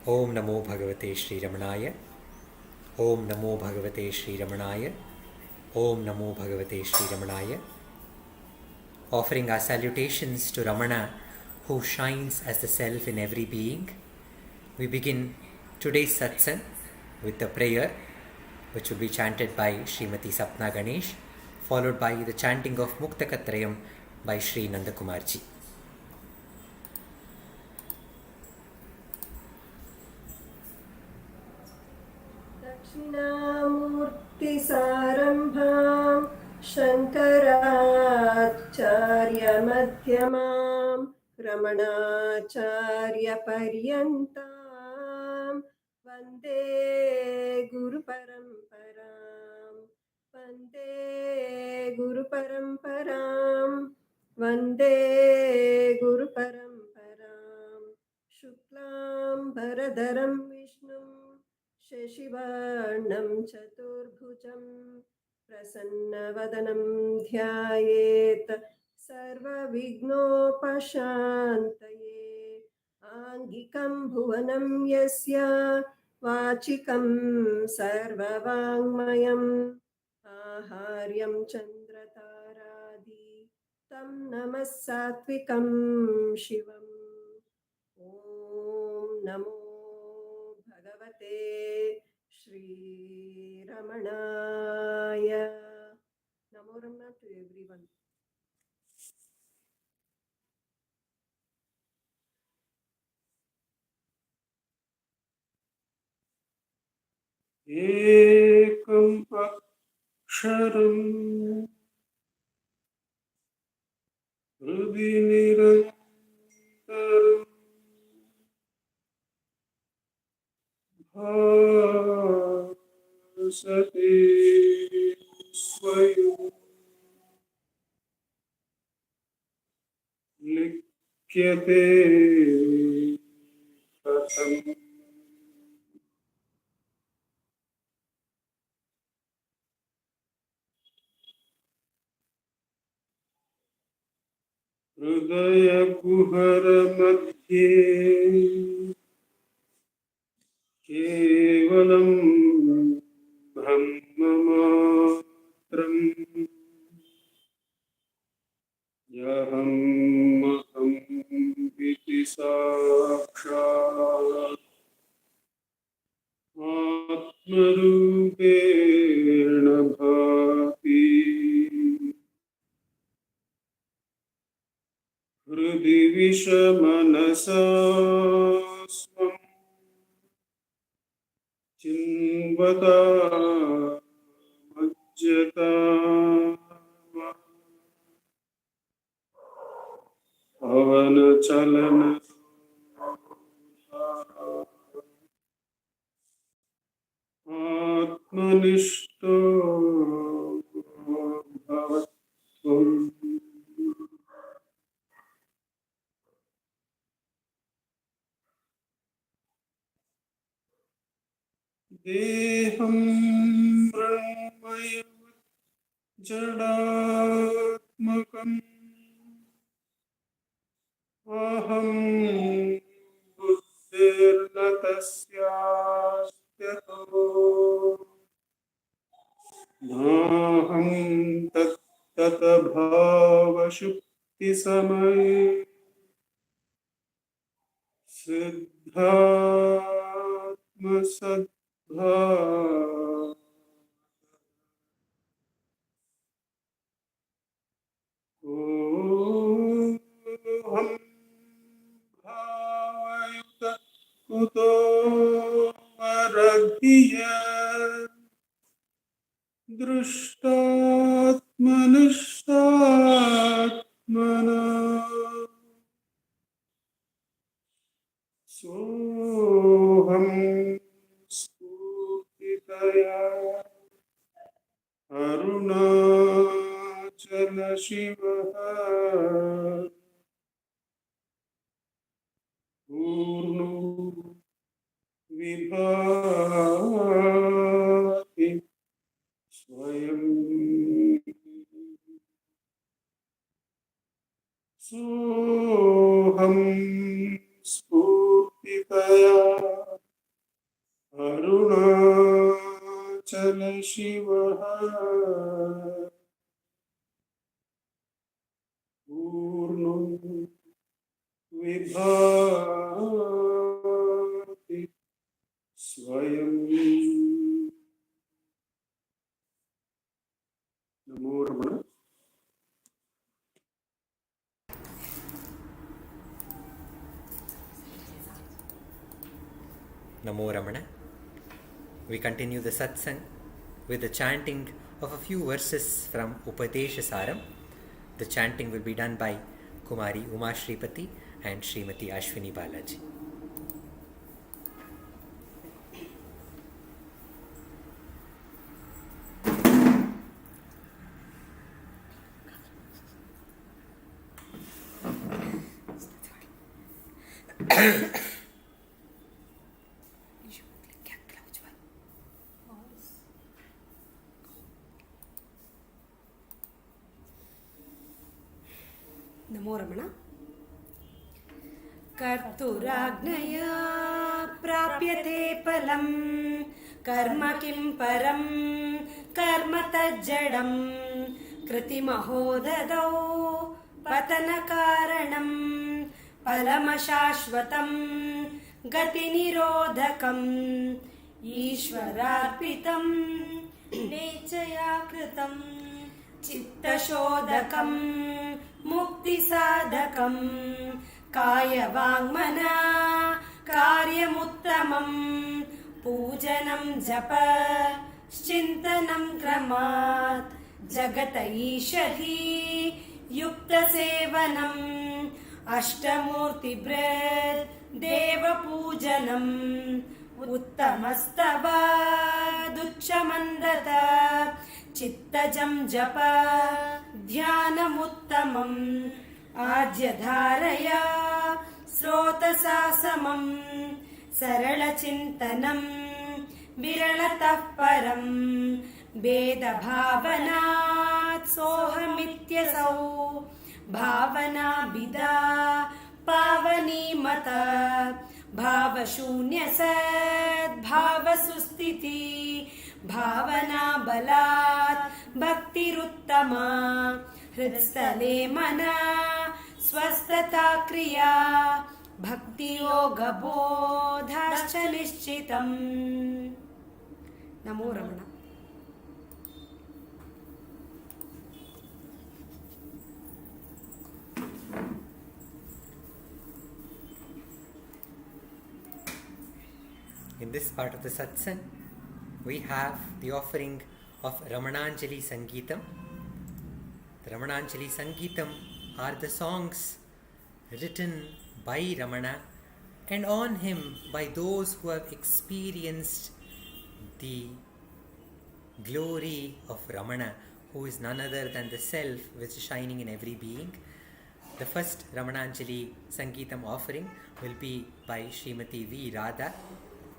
Om Namo Bhagavate Sri Ramanaya. Om Namo Bhagavate Sri Ramanaya. Om Namo Bhagavate Sri Ramanaya. Offering our salutations to Ramana, who shines as the self in every being, we begin today's satsang with a prayer which will be chanted by Srimati Sapna Ganesh, followed by the chanting of Muktaka trayam by Sri Nandakumarji. Dakshinamurti Sarambham Shankaracharya Madhyamam Ramanacharya Paryantam Vande Guru Paramparam Vande Guru Paramparam Vande Guru Paramparam Shuklam Bharadaram Vishnum शशिवर्णं चतुर्भुजं प्रसन्नवदनं ध्यायेत् सर्वविघ्नोपशान्तये आङ्गिकं भुवनं यस्य वाचिकं सर्ववाङ्मयम् आहार्यं चन्द्रतारादि तं नमः सात्विकं शिवम् ॐ नमो भगवते Shri Ramanaya. Namo Ramana to everyone. Ekam Aksharam Hribi Nirantaram Bhasate Swayam Likyate Katham Hridaya Kuhara Madhye Kevalam Brahmamatram Yaham Maham Iti Sakshat Atmarupena Bhati Hridi Vishamanasa Swam Chinvata Majjata Pavana Chalana Atmanishto Bhavatvam Deham Brahmaya Jadatmakam Aham Buddhirnatasyastyatho Naham Tattata Bhava Shukti Samay Siddhatma Sadbha Oham Bhavayuta Kuto Varadhiya Drishtatmanishtatmana Soham Spurtitaya Arunachala Shivaha Purno Vibhati Swayam Soham Spurtitaya पूर्णं विभाति स्वयं। नमो रमण। Namo Ramana. We continue the satsang with the chanting of a few verses from Upadesa Saram. The chanting will be done by Kumari Uma Shripati and Srimati Ashwini Balaji. नमो रमण। कर्तुराज्ञया प्राप्यते फलं कर्म किं परं कर्म तज्जडं कृतिमहोददौ पतनकारणं फलमशाश्वतं गतिनिरोधकम् ईश्वरार्पितं नेच्छया कृतं चित्तशोधकं मुक्तिसाधकं कायवाङ्मना कार्यमुत्तमं पूजनं जप चिन्तनं क्रमात् जगत ईशधि युक्तसेवनम् अष्टमूर्तिबृहत् देवपूजनम् उत्तमस्तवादुच्चमन्दत चित्तजं जप ध्यानमुत्तमम् आद्यधारया स्रोतसा समम् सरलचिन्तनं विरलतः परं भेदभावनात् सोऽहमित्यसौ भावनाभिदा पावनीमत भावशून्यसद्भावसुस्थिति भावना बलात् भक्तिरुत्तमा हृत्स्थले मना स्वस्थता क्रिया भक्तियोगबोधाश्च निश्चितम्। नमो रमण। In this part of the satsang, we have the offering of Ramananjali Sangeetam. The Ramananjali Sangeetam are the songs written by Ramana and on him by those who have experienced the glory of Ramana, who is none other than the self which is shining in every being. The first Ramananjali Sangeetam offering will be by Srimati V. Radha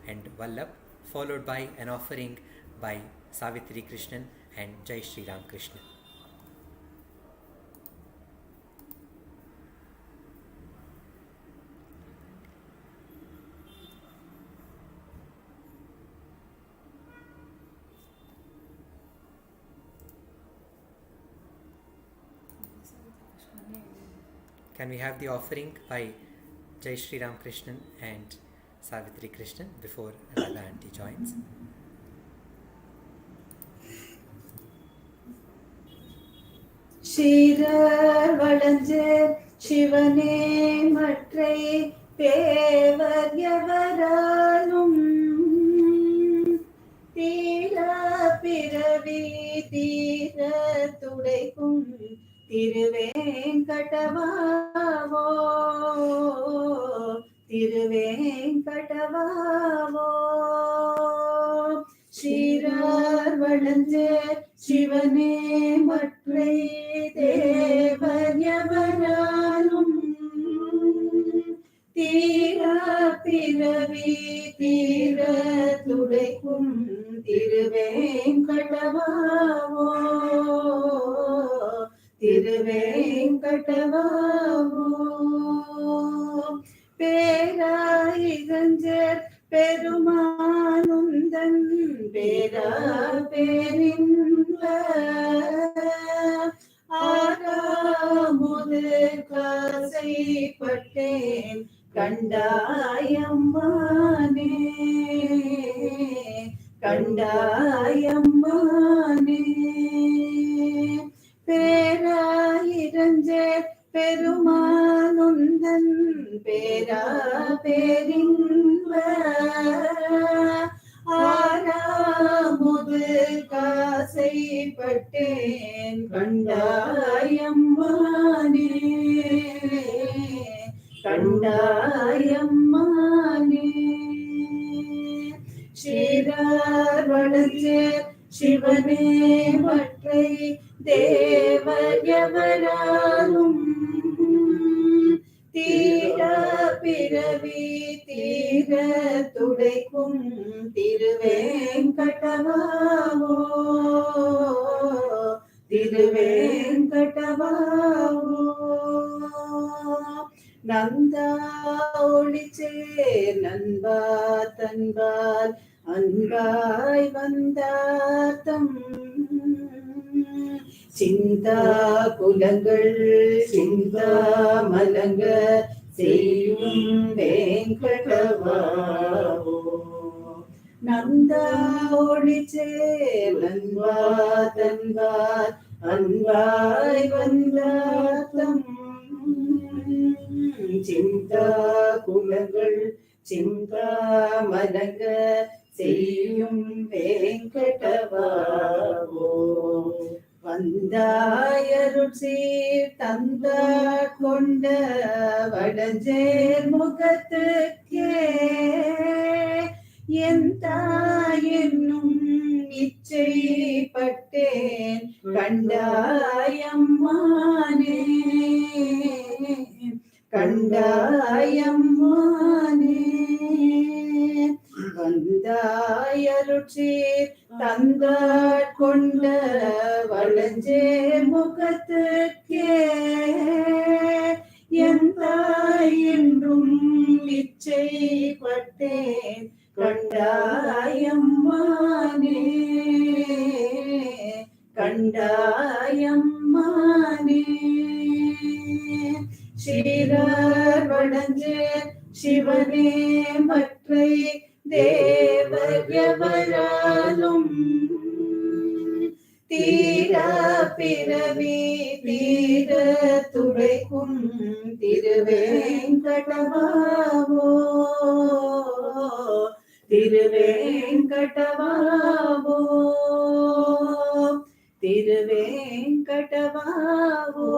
and Vallabh, followed by an offering by Savitri Krishnan and Jayasriram Krishna. Can we have the offering by Jayasriram Krishnan and Savitri Krishnan before Radha Aunty joins? Shirar Valanjer Shivane Matre Pevar Yavaralum Tira Piravi Tira Tudaikum Tiruvenkatavavo Tiruvenkatavavo Shirar Valanjer Shivane Matre Devar Yavaralum Tira Piravi Tira Tudaikum Tiruvenkatavavo Tiruvenkatavavo Perayiganjar Perumanundan Pera Perin காசைப்பட்டேன் கண்டாயம்மானே கண்டாயம்மானே பேராயிரஞ்சே பெருமானுந்தன் பேரா பேரின்ப ஆறாமுது காசைப்பட்டேன் கண்டாயம்மானே கண்டாயம்மானே ஸ்ரீரார் வளர்ச்சே சிவனே மற்றை தேவர் எவராலும் தீரா பிறவி தீர துடைக்கும் திருவேங்கடவாவோ திருவேங்கடவாவோ நந்தா ஒளிச்சேர் நண்பா தன்பால் அன்பாய் வந்தார்த்தம் சிந்தா குலங்கள் சிந்தா மலங்க செய்யும் வேங்கடவாவோ நந்தா ஒளிச்சேர் நண்பா தன்பால் அன்பாய் வந்தார்த்தம் சிந்தா குலங்கள் சிந்தா மலங்க செய்யும் வேங்கடவாவோ வந்தாயருள் சீர் தந்த கொண்ட வடஞ்சேர் முகத்துக்கே என் தாயென்னும் இச்சைப்பட்டேன் கண்டாயம்மானே கண்டாயம்மானே வந்தாயருட்சீர் தந்தாட் கொண்ட வளஞ்சேர் முகத்துக்கே என் தாய் என்றும் இச்சைப்பட்டேன் கண்டாயம்மானே கண்டாயம்மானே ஸ்ரீரார் வடஞ்சேர் சிவனே மற்றை தேவர் எவராலும் தீரா பிறவி தீர துடைக்கும் திருவேங்கடவாவோ திருவேங்கடவாவோ திருவேங்கடவாவோ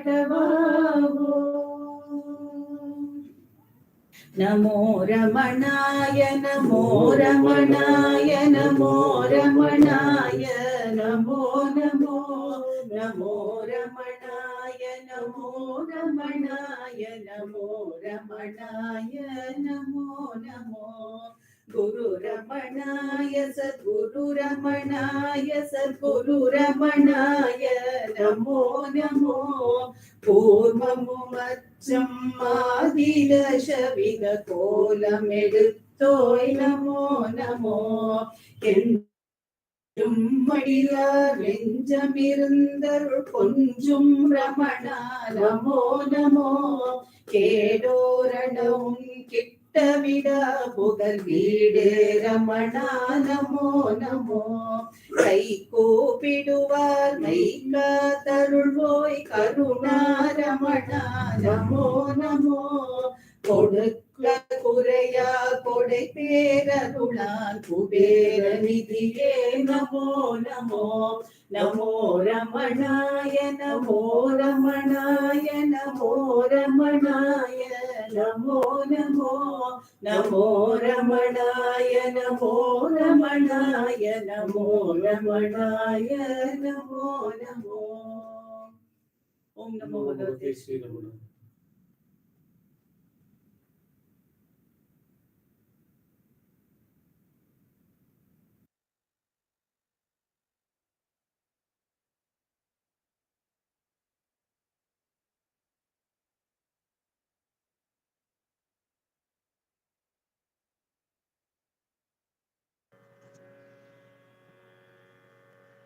திருவேங்கடவாவோ நமோ ரமணாய நமோ ரமணாய நமோ ரமணாய நமோ நமோ நமோ ரமணாய நமோ ரமணாய நமோ ரமணாய நமோ நமோ குரு ரமணாய சத்குரு ரமணாய சத்குரு ரமணாய நமோ நமோ பூர்வமும் அச்சம் மாதிரசவித கோலம் எடுத்தோய் நமோ நமோ மடியார் நெஞ்சமிருந்தருள் கொஞ்சும் ரமணா நமோ நமோ கேடோரணம் கிட்டவிடா புகழ் வீடு ரமணா நமோ நமோ கை கூப்பிடுவார் மைக்கா தருள்வோய் கருணா ரமணா நமோ நமோ கொடுக்க குறையா கொடை பேரருளான் குபேர நிதியே நமோ நமோ நமோ ரமணாய நமோ ரமணாய நமோ ரமணாய நமோ நமோ நமோ ரமணாய நமோ ரமணாய நமோ ரமணாய நமோ நமோ ஓம் நமோ பகவதே Sri Ramana.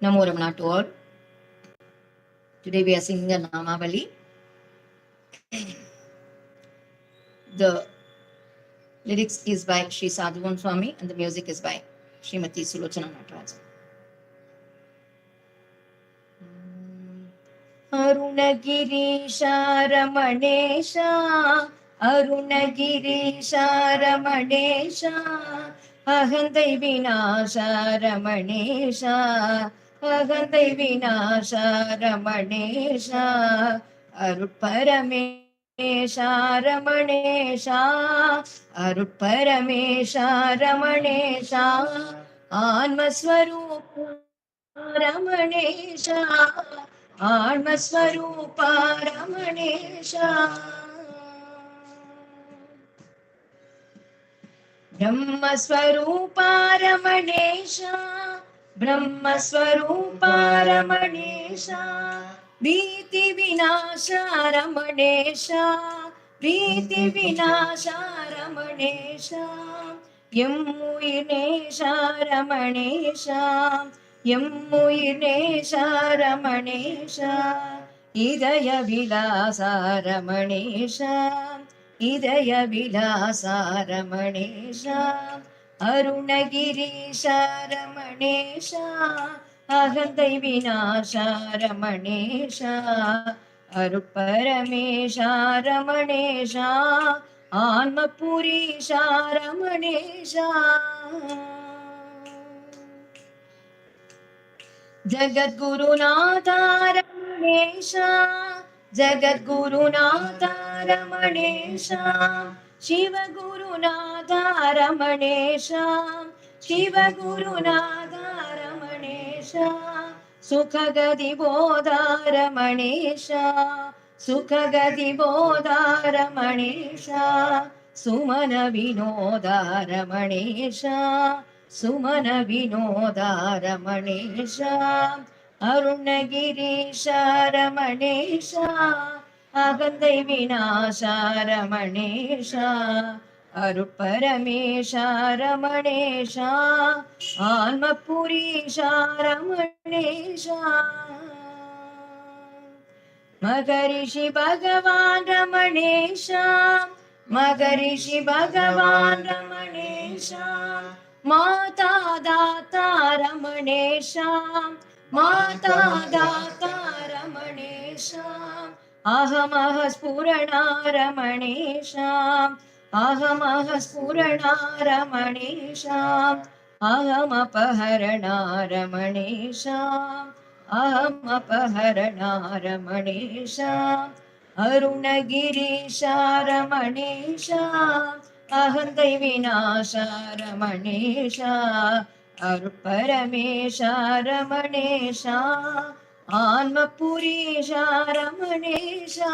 Namo Ramana to all. Today we are singing a Namavali. The lyrics is by Sri Sadhuvan Swami and the music is by Srimati Sulochana Natarajan. Arunagirisha Ramanesha, Arunagirisha Ramanesha, Ahandai Vinasha Ramanesha, Ahandai Vinasha Ramanesha, Arutparamesha Ramanesha, Arutparamesha Ramanesha, Anmaswarupa Ramanesha, Atmaswarupa Ramanesha, Brahmaswarupa Ramanesha, Brahmaswarupa Ramanesha, Priti Vinasha Ramanesha, Priti Vinasha Ramanesha, Yammuinesha Ramanesha, Yammuinesha Ramanesha, Idaya Vilasa Ramanesha, Idaya Vilasa Ramanesha, Arunagirisha Ramanesha, Ahandai Vinasha Ramanesha, Arutparamesha Ramanesha, Anmapurisha Ramanesha, Jagadgurunatha Ramanesha, Jagadgurunatha Ramanesha, Shiva Gurunatha Ramanesha, Shiva Gurunatha Ramanesha, Sukhagadi Bodha Ramanesha, Sukhagadi Bodha Ramanesha, Sumana Vinoda Ramanesha, Sumana Vinoda Ramanesha, Arunagirisha Ramanesha, Ahandai Vinasha Ramanesha, Arutparamesha Ramanesha, Almapurisha Ramanesha, Magarishi Bhagavan Ramanesha, Magarishi Bhagavan Ramanesha, Mata Data Ramanesha, Mata Data Ramanesha, Ahamaha Spurana Ramanesha, Ahamaha Spurana Ramanesha, Ahamapaharana Ramanesha, Ahamapaharana Ramanesha, Arunagirisha Ramanesha, Ahandai Vinasha Ramanesha, Arutparamesha Ramanesha, Anmapurisha Ramanesha,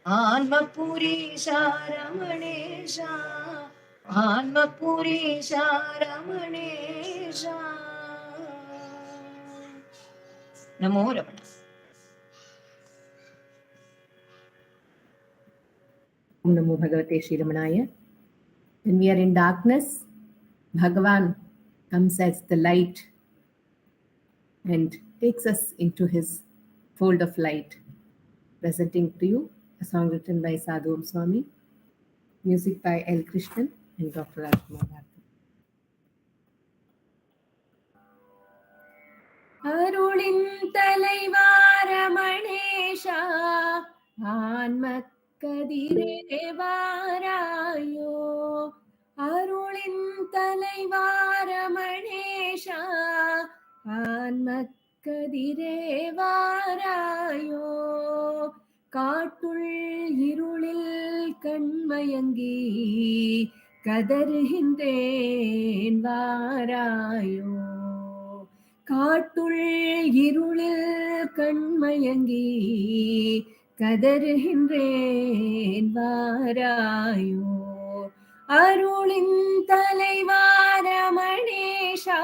Anmapurisha Ramanesha, Anmapurisha Ramanesha. Namo Ramana. Om Namo Bhagavate Sri Ramanaya. When we are in darkness, Bhagavan comes as the light and takes us into his fold of light. Presenting to you a song written by Sadhuvam Swami, music by L. Krishnan and Dr. Rajkumar. அருளின் தலைவார மணேஷா, ஆன்மக்கதிரேவாராயோ, அருளின் தலைவார மணேஷா, ஆன்மக்கதிரேவாராயோ, காட்டுள் இருளில் கண்மயங்கி கதறுகின்றேன் வாராயோ, காட்டுள் இருளில் கண்மயங்கி கதறுகின்றேன் வாராயோ, அருளின் தலைவார மணேஷா,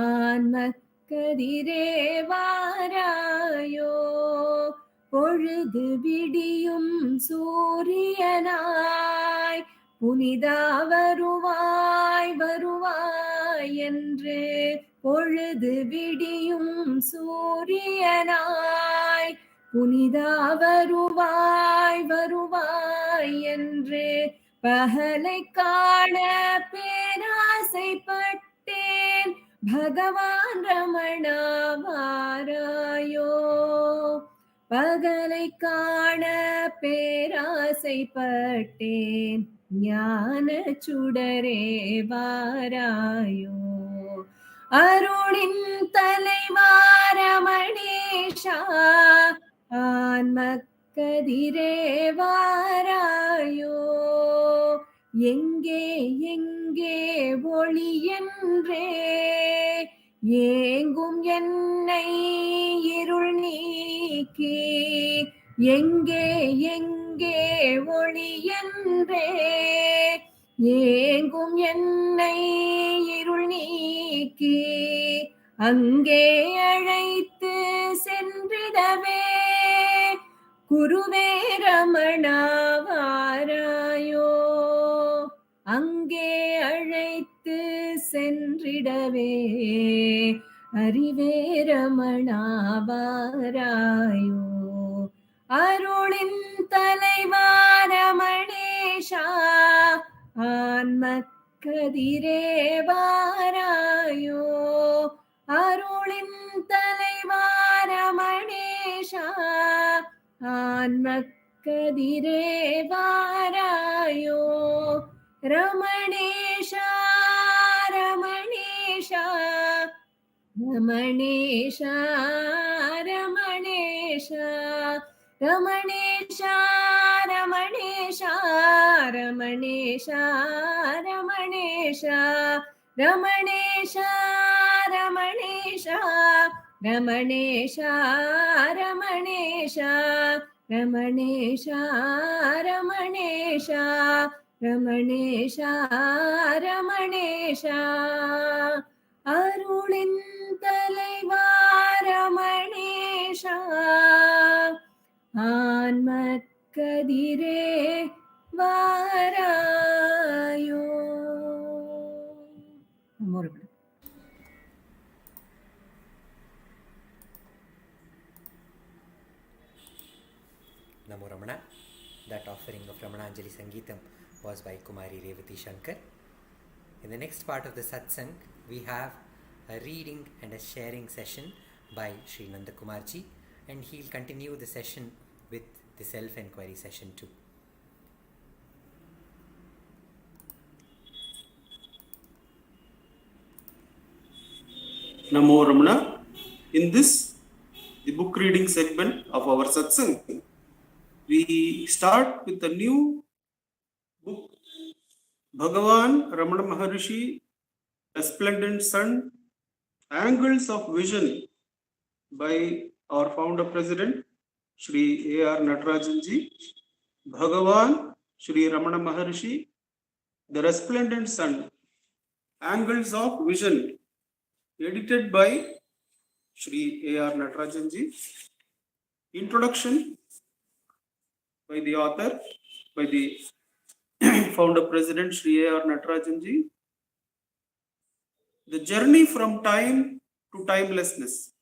ஆன்மக்கதிரே வாராயோ, பொழுது விடியும் சூரியனாய் புனிதா வருவாய் வருவாய் என்று, பொழுது விடியும் சூரியனாய் புனிதா வருவாய் வருவாய் என்று பகலை காண பேராசைப்பட்டேன். பகவான் ரமணா வாராயோ, பகலை காண பேராசைப்பட்டேன். ஞான சுடரே வாராயோ, அருளின் தலைவார ரமணேஷா, ஆன்மக்கதிரே வாராயோ. எங்கே எங்கே ஒளி என்றே ஏங்கும் என்னை இருள் நீக்கி, எங்கே எங்கே ஒளி என்றே ஏங்கும் என்னை இருள் நீக்கி, அங்கே அழைத்து சென்றிடவே குருவே ரமணா வாராயோ, அங்கே அழைத்து சென்றிடவே அறிவே ரமணா வாராயோ. அருளின் தலைவா ரமணேஷா, ஆன்மக்கதிரே வாராயோ, அருளின் தலைவா ரமணேஷா, ஆன்மக்கதிரே வாராயோ. ரமணேஷா ரமணேஷா ரமணேஷா ரமணேஷா ரமணேஷா ரமணேஷா ரமணேஷா ரமணேஷா ரமணேஷா ரமணேஷா ரமணேஷா ரமணேஷா ரமணேஷா ரமணேஷா ரமணேஷா ரமணேஷா. அருளின் தலைவா ரமணேஷா, ஆன்மக்கதிரே வாராயோ. Namo Ramana. That offering of Ramananjali Sangeetam was by Kumari Revathi Shankar. In the next part of the satsang, we have a reading and a sharing session by Sri Nandakumarji, and he'll continue the session with the self-enquiry session too. Namo Ramana. In this, the book reading segment of our satsang, we start with a new book, Bhagavan Ramana Maharishi, Resplendent Sun, Angles of Vision, by our founder president, Shri A.R. Natarajan ji. Bhagavan Shri Ramana Maharishi, The Resplendent Sun, Angles of Vision, edited by Shri A.R. Natarajan ji. Introduction by the author, by the founder president Shri A.R. Natarajan ji. The journey from time to timelessness.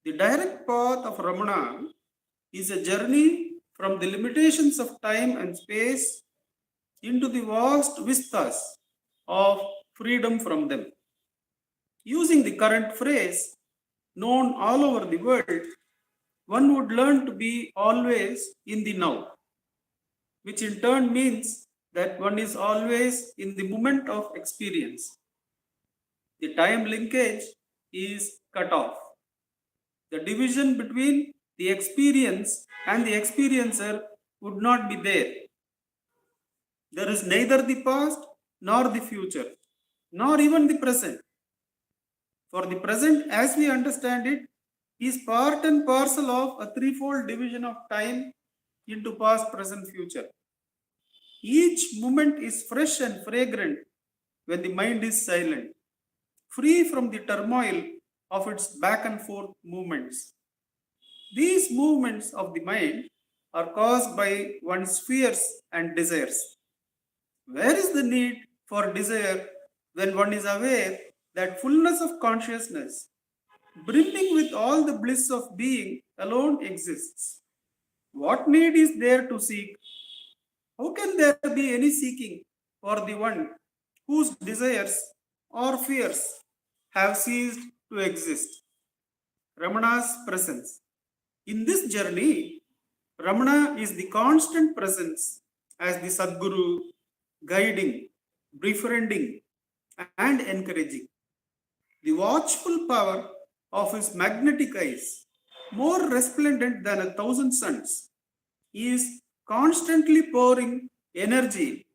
The direct path of Ramana is a journey from the limitations of time and space into the vast vistas of freedom from them. Using the current phrase known all over the world, one would learn to be always in the now, which in turn means that one is always in the moment of experience. The time linkage is cut off. The division between the experience and the experiencer would not be there. There is neither the past nor the future, nor even the present. For the present, as we understand it, is part and parcel of a threefold division of time into past, present, future. Each moment is fresh and fragrant when the mind is silent, free from the turmoil of its back and forth movements. These movements of the mind are caused by one's fears and desires. Where is the need for desire when one is aware that fullness of consciousness, brimming with all the bliss of being, alone exists. What need is there to seek? How can there be any seeking for the one whose desires or fears have ceased to exist? Ramana's presence. In this journey, Ramana is the constant presence as the Sadguru, guiding, befriending, and encouraging. The watchful power of his magnetic eyes, more resplendent than 1,000 suns, is constantly pouring energy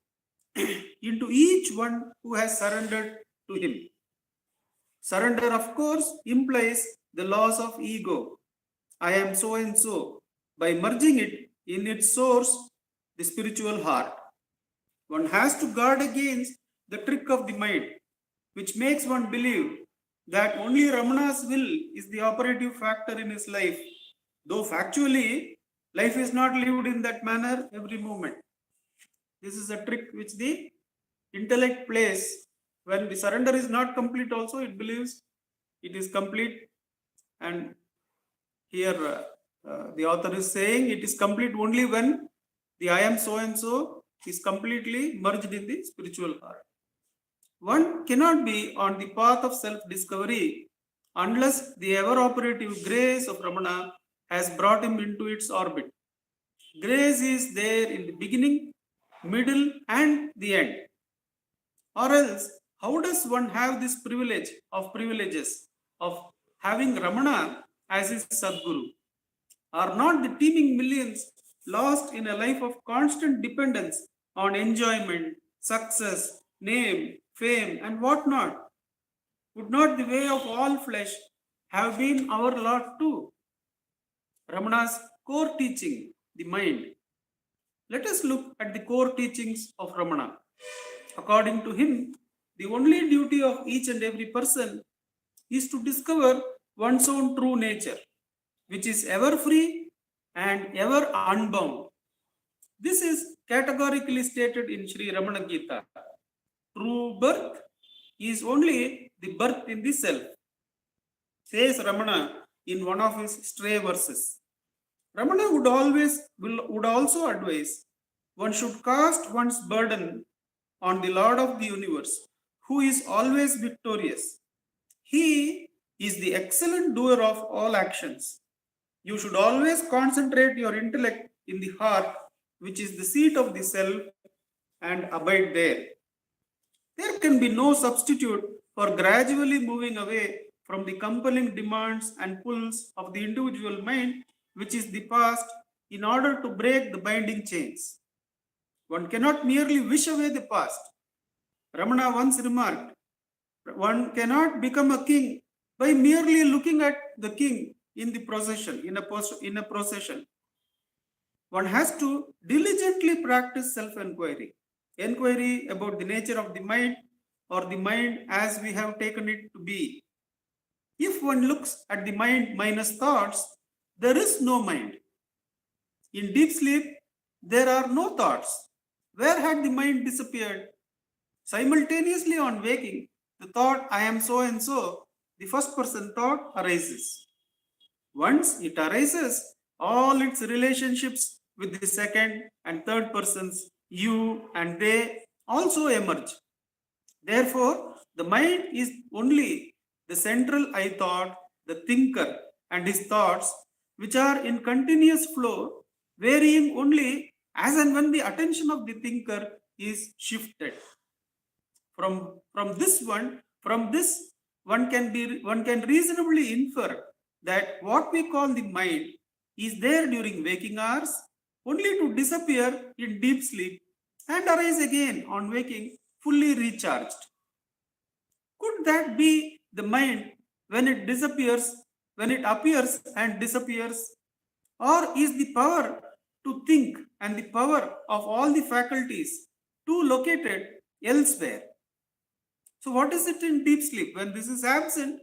into each one who has surrendered to him. Surrender, of course, implies the loss of ego. I am so and so, by merging it in its source, the spiritual heart. One has to guard against the trick of the mind, which makes one believe that only Ramana's will is the operative factor in his life, though factually, life is not lived in that manner every moment. This is a trick which the intellect plays. When the surrender is not complete also, it believes it is complete. And here the author is saying it is complete only when the I am so and so is completely merged in the spiritual heart. One cannot be on the path of self-discovery unless the ever-operative grace of Ramana has brought him into its orbit. Grace is there in the beginning, middle, and the end. Or else, how does one have this privilege of privileges of having Ramana as his Sadguru? Are not the teeming millions lost in a life of constant dependence on enjoyment, success, name, fame, and whatnot? Would not the way of all flesh have been our lot too? Ramana's core teaching, the mind. Let us look at the core teachings of Ramana. According to him, the only duty of each and every person is to discover one's own true nature, which is ever free and ever unbound. This is categorically stated in Sri Ramana Gita. True birth is only the birth in the self, says Ramana in one of his stray verses. Ramana would also advise one should cast one's burden on the Lord of the universe, who is always victorious. He is the excellent doer of all actions. You should always concentrate your intellect in the heart, which is the seat of the self, and abide there. There can be no substitute for gradually moving away from the compelling demands and pulls of the individual mind, which is the past, in order to break the binding chains. One cannot merely wish away the past. Ramana once remarked, one cannot become a king by merely looking at the king in the procession, in a procession. One has to diligently practice self-enquiry, enquiry about the nature of the mind, or the mind as we have taken it to be. If one looks at the mind minus thoughts, there is no mind. In deep sleep, there are no thoughts. Where had the mind disappeared? Simultaneously on waking, the thought, I am so and so, the first person thought arises. Once it arises, all its relationships with the second and third persons, you and they, also emerge. Therefore, the mind is only the central I thought, the thinker and his thoughts, which are in continuous flow, varying only as and when the attention of the thinker is shifted. From this one can reasonably infer that what we call the mind is there during waking hours, only to disappear in deep sleep and arise again on waking fully recharged. Could that be the mind when it disappears, when it appears and disappears? Or is the power to think and the power of all the faculties too located elsewhere? So what is it in deep sleep? When this is absent,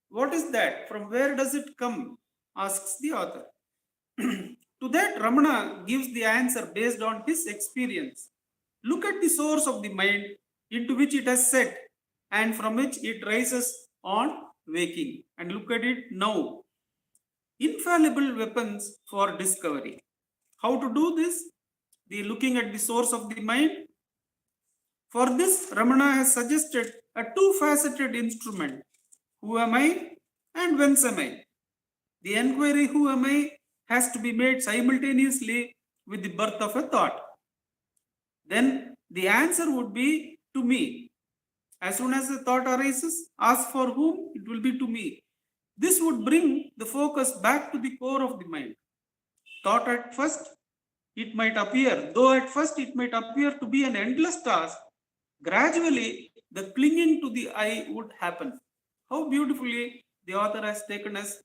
what is that? From where does it come? Asks the author. To that, Ramana gives the answer based on his experience. Look at the source of the mind into which it has set and from which it rises on waking. And look at it now. infallible weapons for discovery. How to do this? The looking at the source of the mind. For this, Ramana has suggested a two-faceted instrument. Who am I and whence am I? The enquiry who am I has to be made simultaneously with the birth of a thought. Then the answer would be to me. As soon as the thought arises, ask for whom, it will be to me. This would bring the focus back to the core of the mind. Thought at first, it might appear, though at first it might appear to be an endless task, gradually the clinging to the I would happen. How beautifully the author has taken us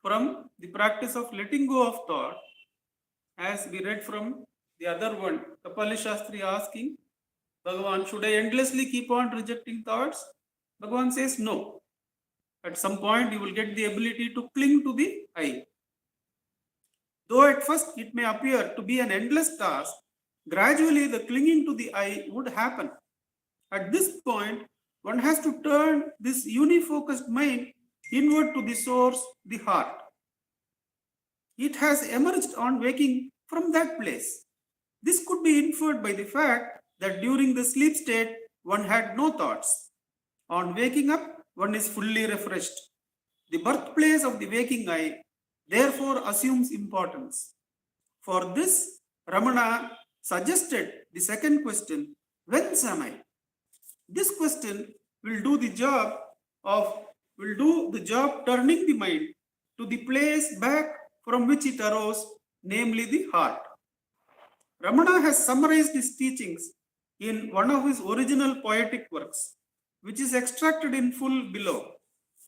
from the practice of letting go of thought, as we read from the other one, Kapali Shastri asking, Bhagavan, should I endlessly keep on rejecting thoughts? Bhagavan says no. At some point you will get the ability to cling to the I. Though at first it may appear to be an endless task, gradually the clinging to the I would happen. At this point, one has to turn this unifocused mind inward to the source, the heart. It has emerged on waking from that place. This could be inferred by the fact that during the sleep state, one had no thoughts. On waking up, one is fully refreshed. The birthplace of the waking I therefore assumes importance. For this, Ramana suggested the second question, whence am I? This question will do the job turning the mind to the place back from which it arose, namely the heart. Ramana has summarized his teachings in one of his original poetic works, which is extracted in full below.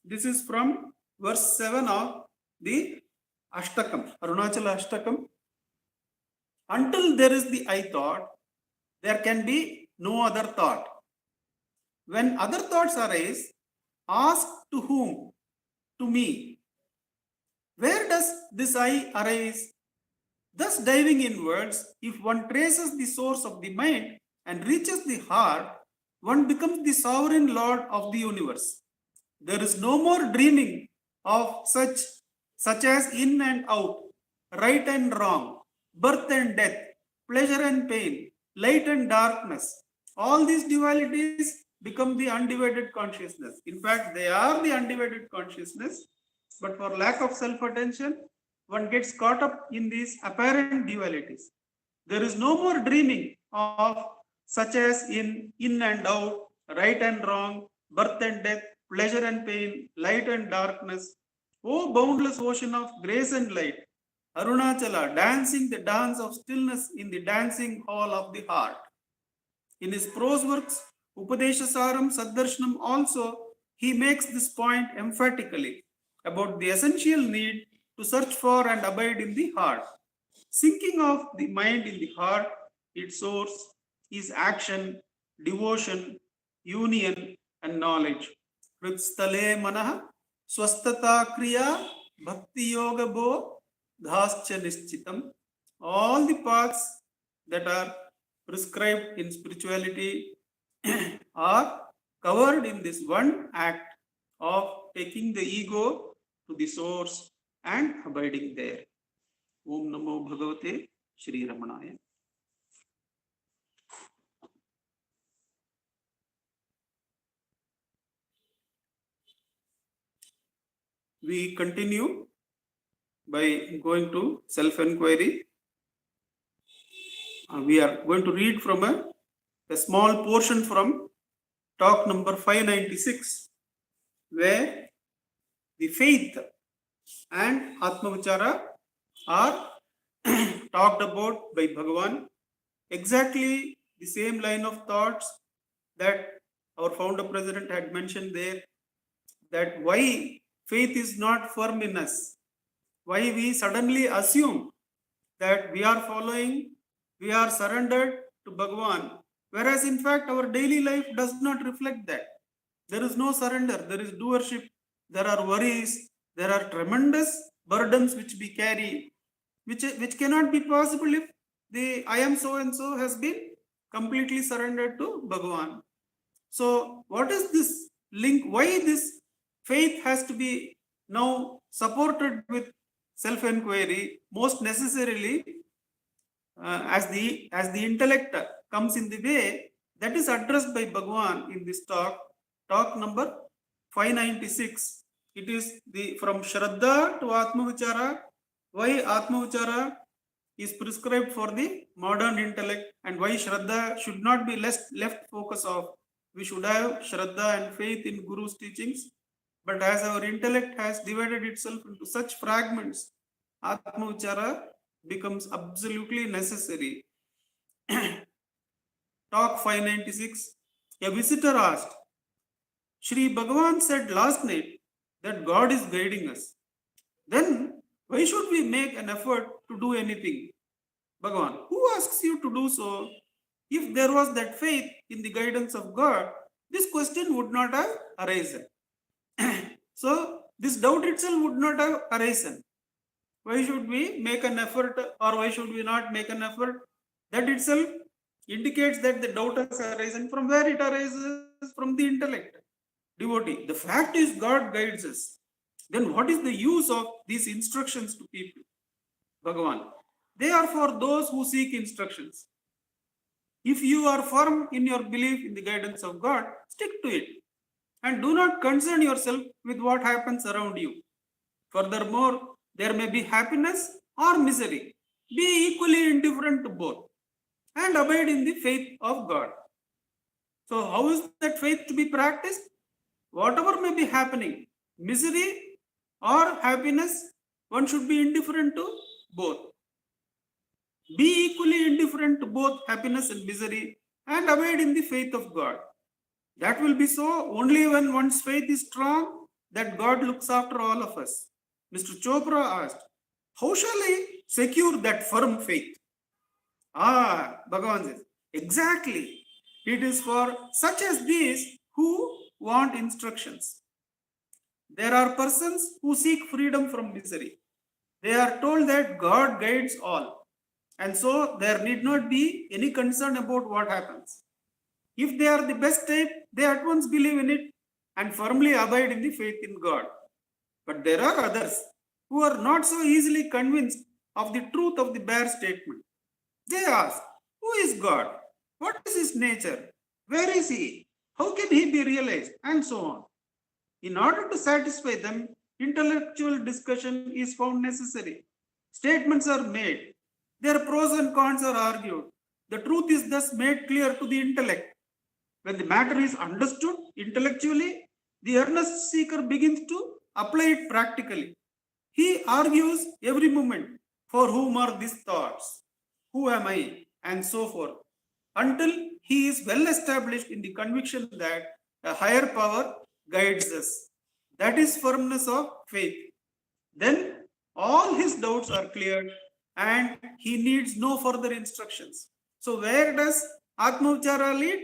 This is from verse 7 of the Ashtakam, Arunachala Ashtakam. Until there is the I thought, there can be no other thought. When other thoughts arise, ask to whom? To me. Where does this I arise? Thus, diving inwards, if one traces the source of the mind and reaches the heart, one becomes the sovereign lord of the universe. There is no more dreaming of such as in and out, right and wrong, birth and death, pleasure and pain, light and darkness. All these dualities become the undivided consciousness. In fact, they are the undivided consciousness, but for lack of self-attention, one gets caught up in these apparent dualities. There is no more dreaming of such as in and out, right and wrong, birth and death, pleasure and pain, light and darkness. O boundless ocean of grace and light, Arunachala, dancing the dance of stillness in the dancing hall of the heart. In his prose works, Upadesa Saram, Saddarshanam also, he makes this point emphatically about the essential need to search for and abide in the heart. Sinking of the mind in the heart, its source, is action, devotion, union, and knowledge. Hritsthale manaha, swasthata kriya, bhakti yoga bo, dhascha nischitam. All the paths that are prescribed in spirituality are covered in this one act of taking the ego to the source and abiding there. Om Namo Bhagavate Shri Ramanaya. We continue by going to self-enquiry. We are going to read from a small portion from talk number 596, where the faith and Atma-vichara are talked about by Bhagavan. Exactly the same line of thoughts that our founder president had mentioned there, that why faith is not firm in us, why we suddenly assume that we are following, we are surrendered to Bhagavan, whereas in fact our daily life does not reflect that. There is no surrender, there is doership, there are worries, there are tremendous burdens which we carry, which cannot be possible if the I am so and so has been completely surrendered to Bhagavan. So what is this link? Why this faith has to be now supported with self-enquiry, most necessarily as the intellect comes in the way, that is addressed by Bhagavan in this talk number 596. It is from Shraddha to Atmavichara. Why Atmavichara is prescribed for the modern intellect, and why Shraddha should not be left focus of. We should have Shraddha and faith in Guru's teachings. But as our intellect has divided itself into such fragments, Atmavichara becomes absolutely necessary. Talk 596. A visitor asked, Shri Bhagavan said last night that God is guiding us. Then why should we make an effort to do anything? Bhagavan, who asks you to do so? If there was that faith in the guidance of God, this question would not have arisen. So this doubt itself would not have arisen. Why should we make an effort, or why should we not make an effort? That itself indicates that the doubt has arisen. From where it arises? From the intellect. Devotee, the fact is God guides us. Then what is the use of these instructions to people? Bhagavan, they are for those who seek instructions. If you are firm in your belief in the guidance of God, stick to it. And do not concern yourself with what happens around you. Furthermore, there may be happiness or misery. Be equally indifferent to both and abide in the faith of God. So how is that faith to be practiced? Whatever may be happening, misery or happiness, one should be indifferent to both. Be equally indifferent to both happiness and misery and abide in the faith of God. That will be so only when one's faith is strong that God looks after all of us. Mr. Chopra asked, how shall I secure that firm faith? Bhagavan says, exactly. It is for such as these who want instructions. There are persons who seek freedom from misery. They are told that God guides all, and so there need not be any concern about what happens. If they are the best type, they at once believe in it and firmly abide in the faith in God. But there are others who are not so easily convinced of the truth of the bare statement. They ask, who is God? What is his nature? Where is he? How can he be realized? And so on. In order to satisfy them, intellectual discussion is found necessary. Statements are made. Their pros and cons are argued. The truth is thus made clear to the intellect. When the matter is understood intellectually, the earnest seeker begins to apply it practically. He argues every moment, for whom are these thoughts? Who am I? And so forth, until he is well established in the conviction that a higher power guides us. That is firmness of faith. Then all his doubts are cleared and he needs no further instructions. So where does Atmavichara lead?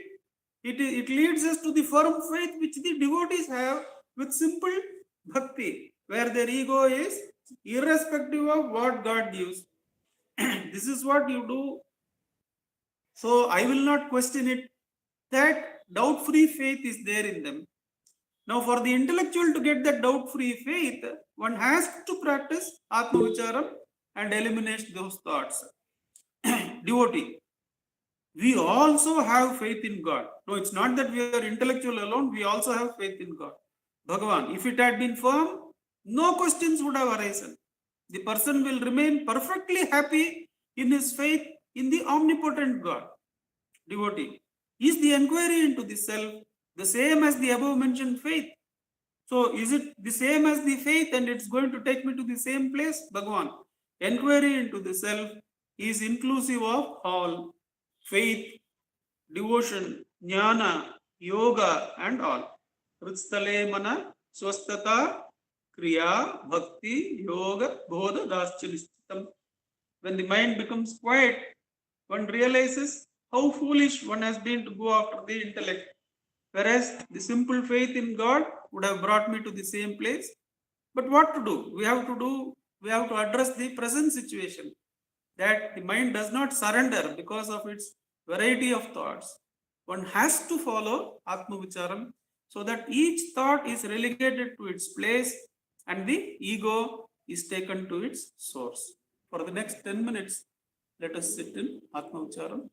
It leads us to the firm faith which the devotees have with simple bhakti, where their ego is irrespective of what God gives. This is what you do. So I will not question it. That doubt-free faith is there in them. Now for the intellectual to get that doubt-free faith, one has to practice Atmavicharam and eliminate those thoughts. Devotee, we also have faith in God. No, it's not that we are intellectual alone, we also have faith in God. Bhagavan, if it had been firm, no questions would have arisen. The person will remain perfectly happy in his faith in the omnipotent God. Devotee, is the inquiry into the self the same as the above mentioned faith? So is it the same as the faith and it's going to take me to the same place? Bhagavan, inquiry into the self is inclusive of all. Faith, devotion, jnana, yoga and all. Ritstale mana, swastata, kriya, bhakti, yoga, bodha, daschalistitam. When the mind becomes quiet, one realizes how foolish one has been to go after the intellect. Whereas the simple faith in God would have brought me to the same place. But what to do? We have to address the present situation, that the mind does not surrender because of its variety of thoughts. One has to follow Atmavicharam so that each thought is relegated to its place and the ego is taken to its source. For the next 10 minutes, let us sit in Atma Ucharam.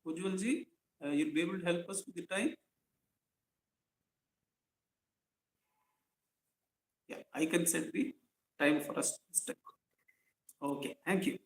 Ujwalji, you'll be able to help us with the time? Yeah, I can set the time for us to step. Okay, thank you.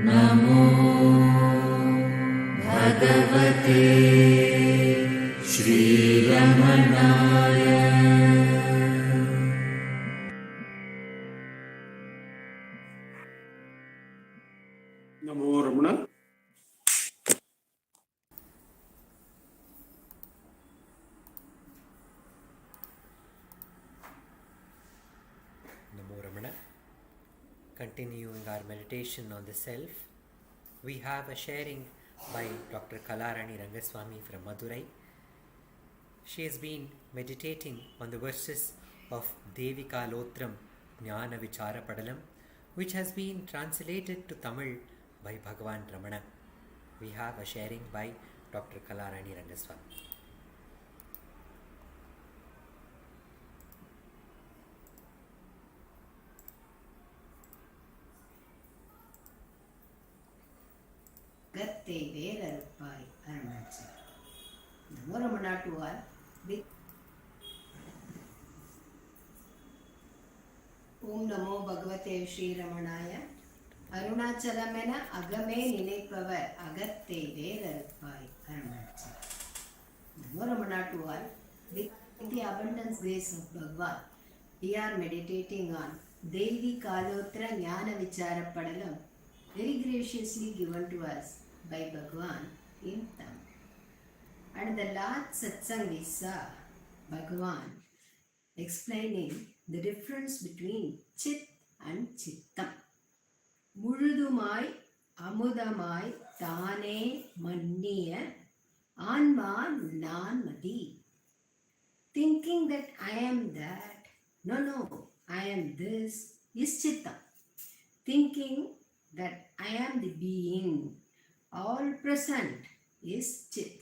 नमो भगवते श्रीरमणाय। Namo Ramana. Namo Ramana. Continuing our meditation on the self, we have a sharing by Dr. Kalarani Rengasamy from Madurai. She has been meditating on the verses of Devika Lotram Jnana Vichara Padalam, which has been translated to Tamil by Bhagavan Ramana. We have a sharing by Dr. Kalarani Rengasamy. அகத்தை வேறறுப்பாய் அருணாச்சலம். நமோ Ramana to all. ஓம் நமோ பகவதே ஸ்ரீரமணாய. அருணாச்சலம் என அகமே நினைப்பவர் அகத்தை வேறறுப்பாய் அருணாச்சலம். நமோ Ramana to all. With the abundance grace of Bhagavan, we are meditating on Devi Kalotra Jnana Vichara Padalam, very graciously given to us by Bhagavan in Tamil. And the last satsang we saw Bhagavan explaining the difference between Chit and Chittam. முழுதுமாய் அமுதமாய் தானே மன்னிய ஆன்மா நான் மதி. Thinking that I am that, no, I am this, is Chittam. Thinking that I am the being, all present, is Chit.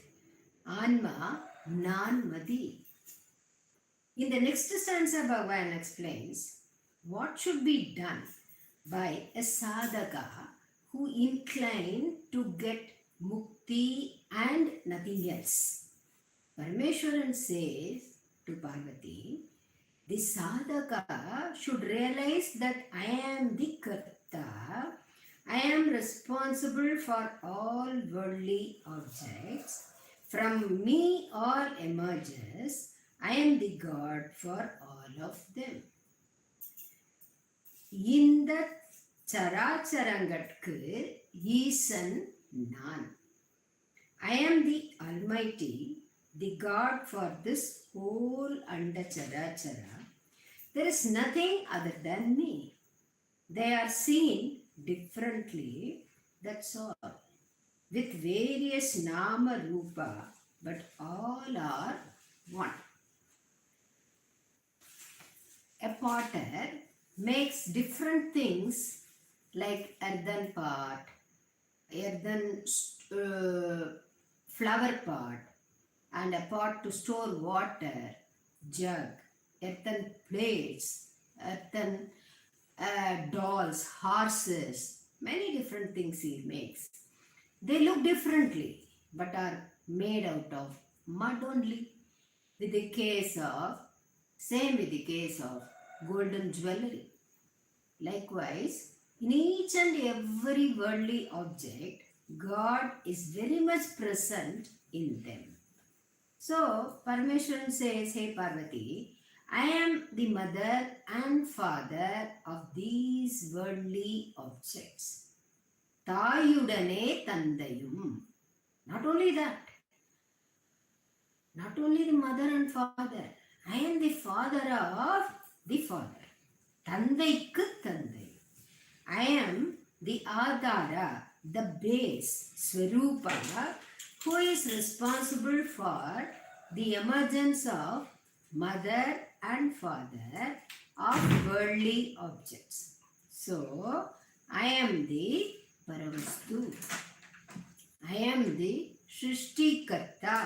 Anma, Nanmadi. In the next stanza, Bhagavan explains what should be done by a sadhaka who inclined to get mukti and nothing else. Parameshwaran says to Parvati, the sadhaka should realize that I am the karta, I am responsible for all worldly objects. From me all emerges. I am the God for all of them. இந்த சராச்சரங்கட்கு ஈசன் நான். I am the Almighty, the God for this whole Anda Charachara. There is nothing other than me. They are seen differently, that's all, with various nama rupa, but all are one. A potter makes different things like earthen pot, earthen flower pot, and a pot to store water, jug, earthen plates, earthen dolls, horses, many different things he makes. They look differently, but are made out of mud only. With the case of golden jewelry. Likewise, in each and every worldly object, God is very much present in them. So, Parameshwaran says, hey Parvati, I am the mother and father of these worldly objects. Tayudane tandayum. Not only that, not only the mother and father, I am the father of the father. Tandaikku tandai. I am the Adhara, the base, Swarupa, who is responsible for the emergence of mother and father of worldly objects. So, I am the Paravastu. I am the Shrishtikarta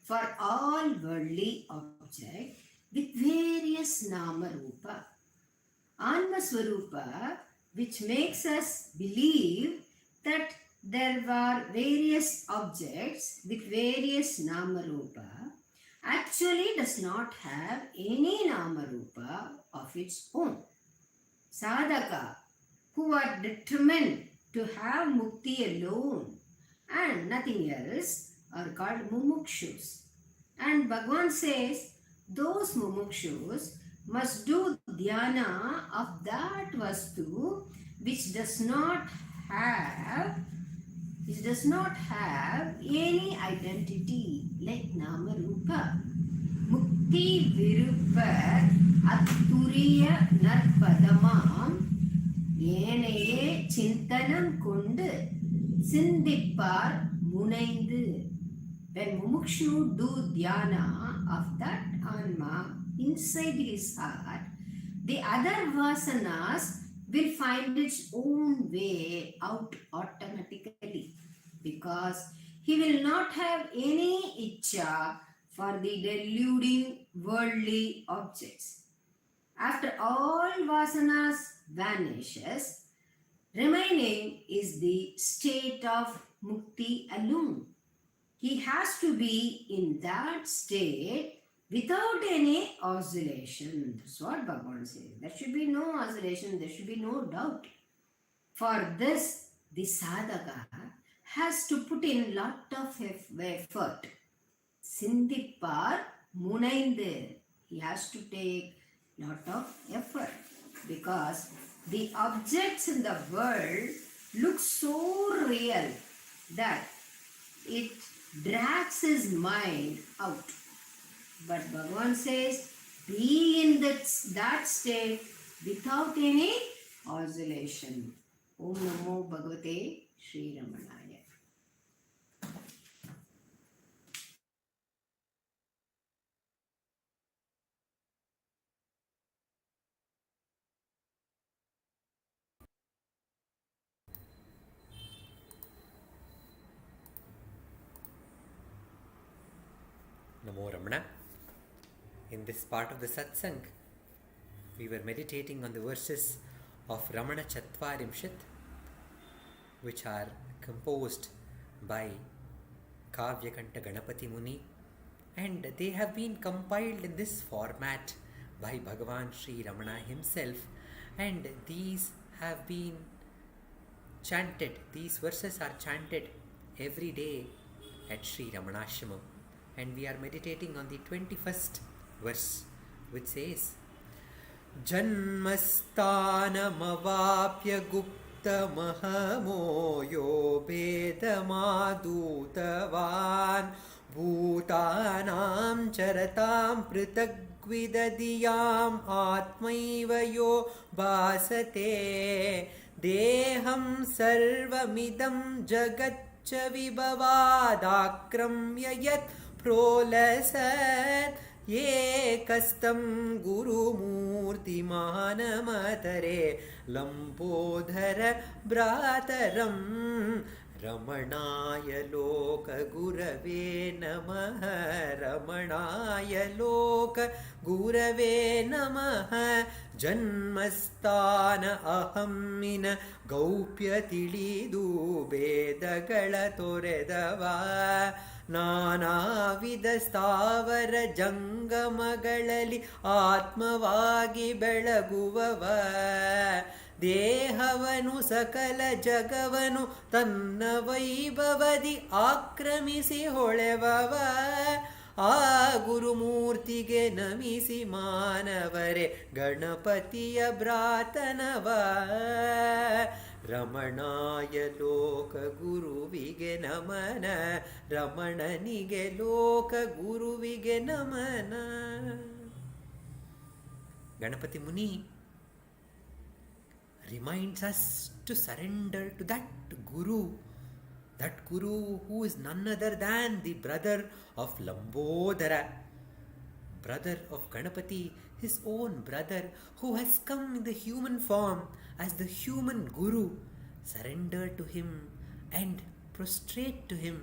for all worldly objects with various Nama Rupa. Anma Swarupa, which makes us believe that there were various objects with various Nama Rupa, actually does not have any Nama Rupa of its own. Sadhaka who are determined to have mukti alone and nothing else are called mumukshus. And Bhagavan says those mumukshus must do dhyana of that vastu which does not have any identity like nama rupa. Mukti virupar atturiya narpadamam ஏனையே சிந்தனம் கொண்டு சிந்திப்பார் முனைந்து. When Mumukshu do dhyana of that Anma inside his heart, the other vasanas will find its own way out automatically, because he will not have any ichcha for the deluding worldly objects. After all vasanas vanishes, remaining is the state of mukti alone. He has to be in that state without any oscillation. That's what Bhagavan says. There should be no oscillation, there should be no doubt. For this, the sadhaka has to put in lot of effort. Sindippar munaindu. He has to take lot of effort, because the objects in the world look so real that it drags his mind out. But Bhagavan says, be in that state without any oscillation. Om Namo Bhagavate Sri Ramanaya. Namo Ramana. In this part of the satsang, we were meditating on the verses of Ramana Chatvarimshat, which are composed by Kavyakanta Ganapati Muni, and they have been compiled in this format by Bhagavan Sri Ramana himself, and these have been chanted, these verses are chanted every day at Sri Ramanashramam. And we are meditating on the 21st verse, which says, Janmasthanamavapya gupta mahamoyo bedamaadutavan bhutanam charatam pritagvidadiyam atmaivayo bhasate deham sarvamidam jagat cha vibhavadakramya yat प्रोलसत् एकस्तं गुरुमूर्तिमानमतरे लम्बोधर भ्रातरं रमणाय लोकगुरवे नमः रमणाय लोकगुरवे नमः जन्मस्थान अहम्मिन गौप्य ತಿಳಿದು ಬೇದಗಳ ತೊರೆದವ ನಾನಾವಿಧ ಸ್ಥಾವರ ಜಂಗಮಗಳಲ್ಲಿ ಆತ್ಮವಾಗಿ ಬೆಳಗುವವ ದೇಹವನು ಸಕಲ ಜಗವನು ತನ್ನ ವೈಭವದಿ ಆಕ್ರಮಿಸಿ ಹೊಳೆವವ ಆ ಗುರುಮೂರ್ತಿಗೆ ನಮಿಸಿ ಮಾನವರೇ ಗಣಪತಿಯ ಭ್ರಾತನವ ರಮಣಾಯ ಲೋಕ ಗುರುವಿಗೆ ನಮನ ರಮಣನಿಗೆ ಲೋಕ ಗುರುವಿಗೆ ನಮನ. Ganapati Muni reminds us to surrender to that Guru who is none other than the brother of Lambodhara, brother of Ganapati, his own brother who has come in the human form as the human Guru. Surrender to him and prostrate to him,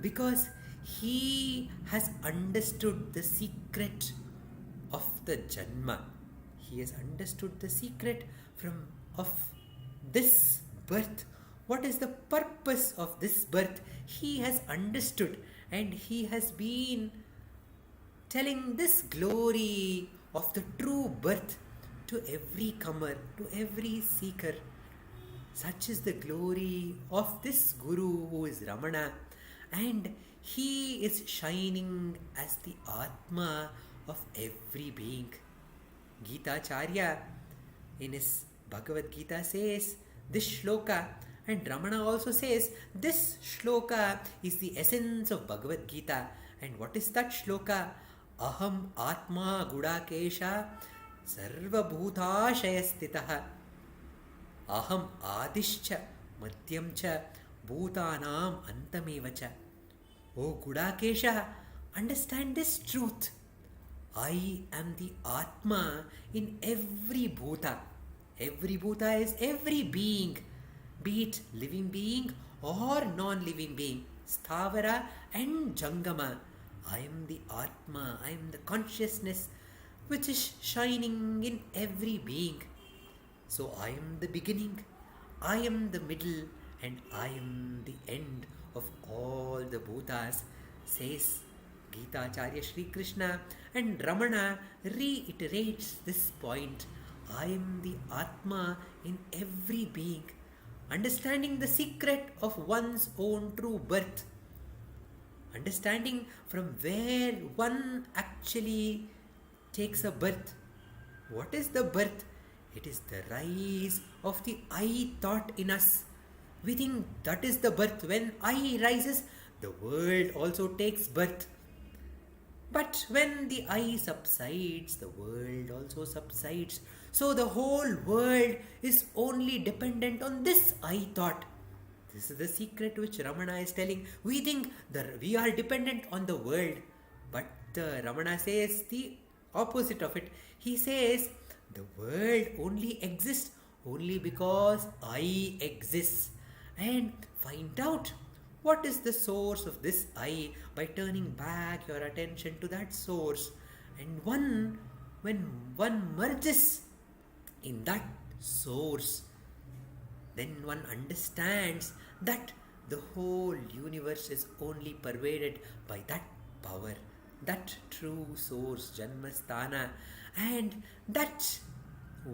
because he has understood the secret of the Janma. He has understood the secret of this birth. What is the purpose of this birth? He has understood, and he has been telling this glory of the true birth to every comer, to every seeker. Such is the glory of this Guru who is Ramana, and he is shining as the Atma of every being. Gita Charya in his Bhagavad Gita says this shloka, and Ramana also says this shloka is the essence of Bhagavad Gita. And what is that shloka? Aham Atma Gudakesha Sarva Bhutashayastitaha Aham Adischa Madhyamcha Bhutanam Antamevacha. O Gudakesha, understand this truth. I am the Atma in every Bhuta. Every Bhuta is every being, be it living being or non-living being, Sthavara and Jangama. I am the Atma, I am the consciousness which is shining in every being. So I am the beginning, I am the middle, and I am the end of all the Bhutas, says Gita Acharya Sri Krishna. And Ramana reiterates this point. I am the Atma in every being. Understanding the secret of one's own true birth. Understanding from where one actually takes a birth. What is the birth? It is the rise of the I thought in us. We think that is the birth. When I rises, the world also takes birth. But when the I subsides, the world also subsides. So the whole world is only dependent on this I thought. This is the secret which Ramana is telling. We think that we are dependent on the world. But Ramana says the opposite of it. He says the world only exists only because I exist. And find out what is the source of this I by turning back your attention to that source. And when one merges in that source, then one understands that the whole universe is only pervaded by that power, that true source, Janmasthana, and that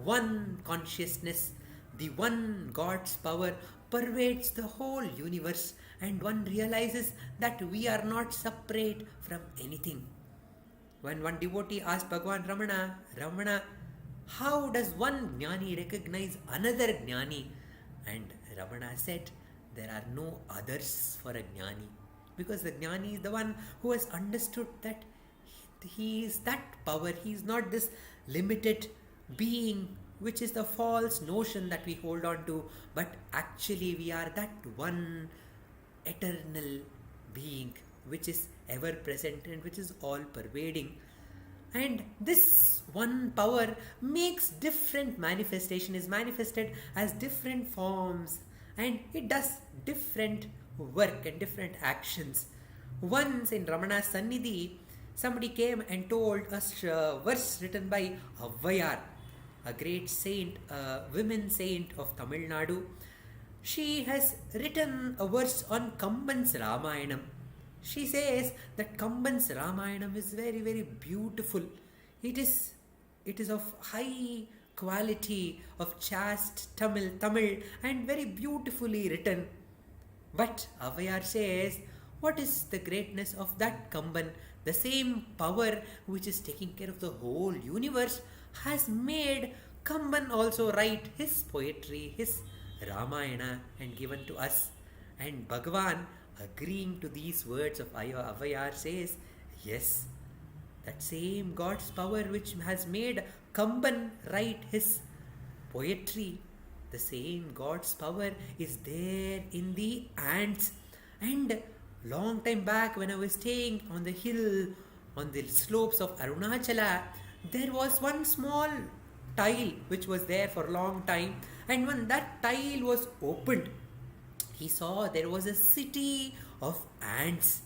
one consciousness, the one God's power pervades the whole universe, and one realizes that we are not separate from anything. When one devotee asked Bhagavan Ramana, how does one jnani recognize another jnani? And Ramana said, there are no others for a jnani, because the jnani is the one who has understood that he is that power, he is not this limited being, which is the false notion that we hold on to, but actually we are that one eternal being which is ever present and which is all pervading. And this one power makes different manifestation, is manifested as different forms, and it does different work and different actions. Once in Ramana's Sannidhi, somebody came and told a verse written by Avvayar, a great saint, a women saint of Tamil Nadu. She has written a verse on Kamban's Ramayanam. She says that Kamban's Ramayanam is very, very beautiful. It is of high quality, of chaste Tamil, and very beautifully written. But Avayar says, what is the greatness of that Kamban? The same power which is taking care of the whole universe has made Kamban also write his poetry, his Ramayana, and given to us. And Bhagavan, agreeing to these words of Avayar, says, yes, that same God's power which has made Kamban write his poetry, the same God's power is there in the ants. And long time back, when I was staying on the hill, on the slopes of Arunachala, there was one small tile which was there for a long time, and when that tile was opened, he saw there was a city of ants.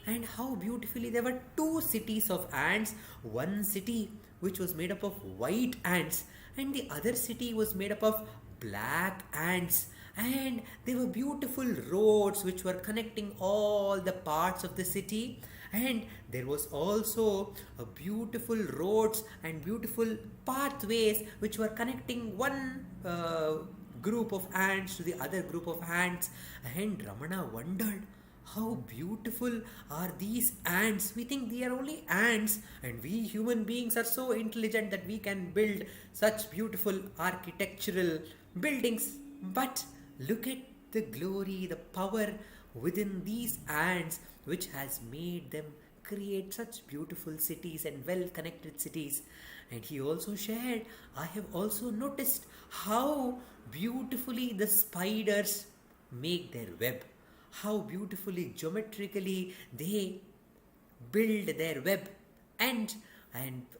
And how beautifully there were two cities of ants, one city which was made up of white ants, and the other city was made up of black ants. And there were beautiful roads which were connecting all the parts of the city, and there was also a beautiful roads and beautiful pathways which were connecting one group of ants to the other group of ants, and Ramana wondered, how beautiful are these ants? We think they are only ants, and we human beings are so intelligent that we can build such beautiful architectural buildings. But look at the glory, the power within these ants, which has made them create such beautiful cities and well-connected cities. And he also shared, I have also noticed how beautifully the spiders make their web, how beautifully geometrically they build their web, and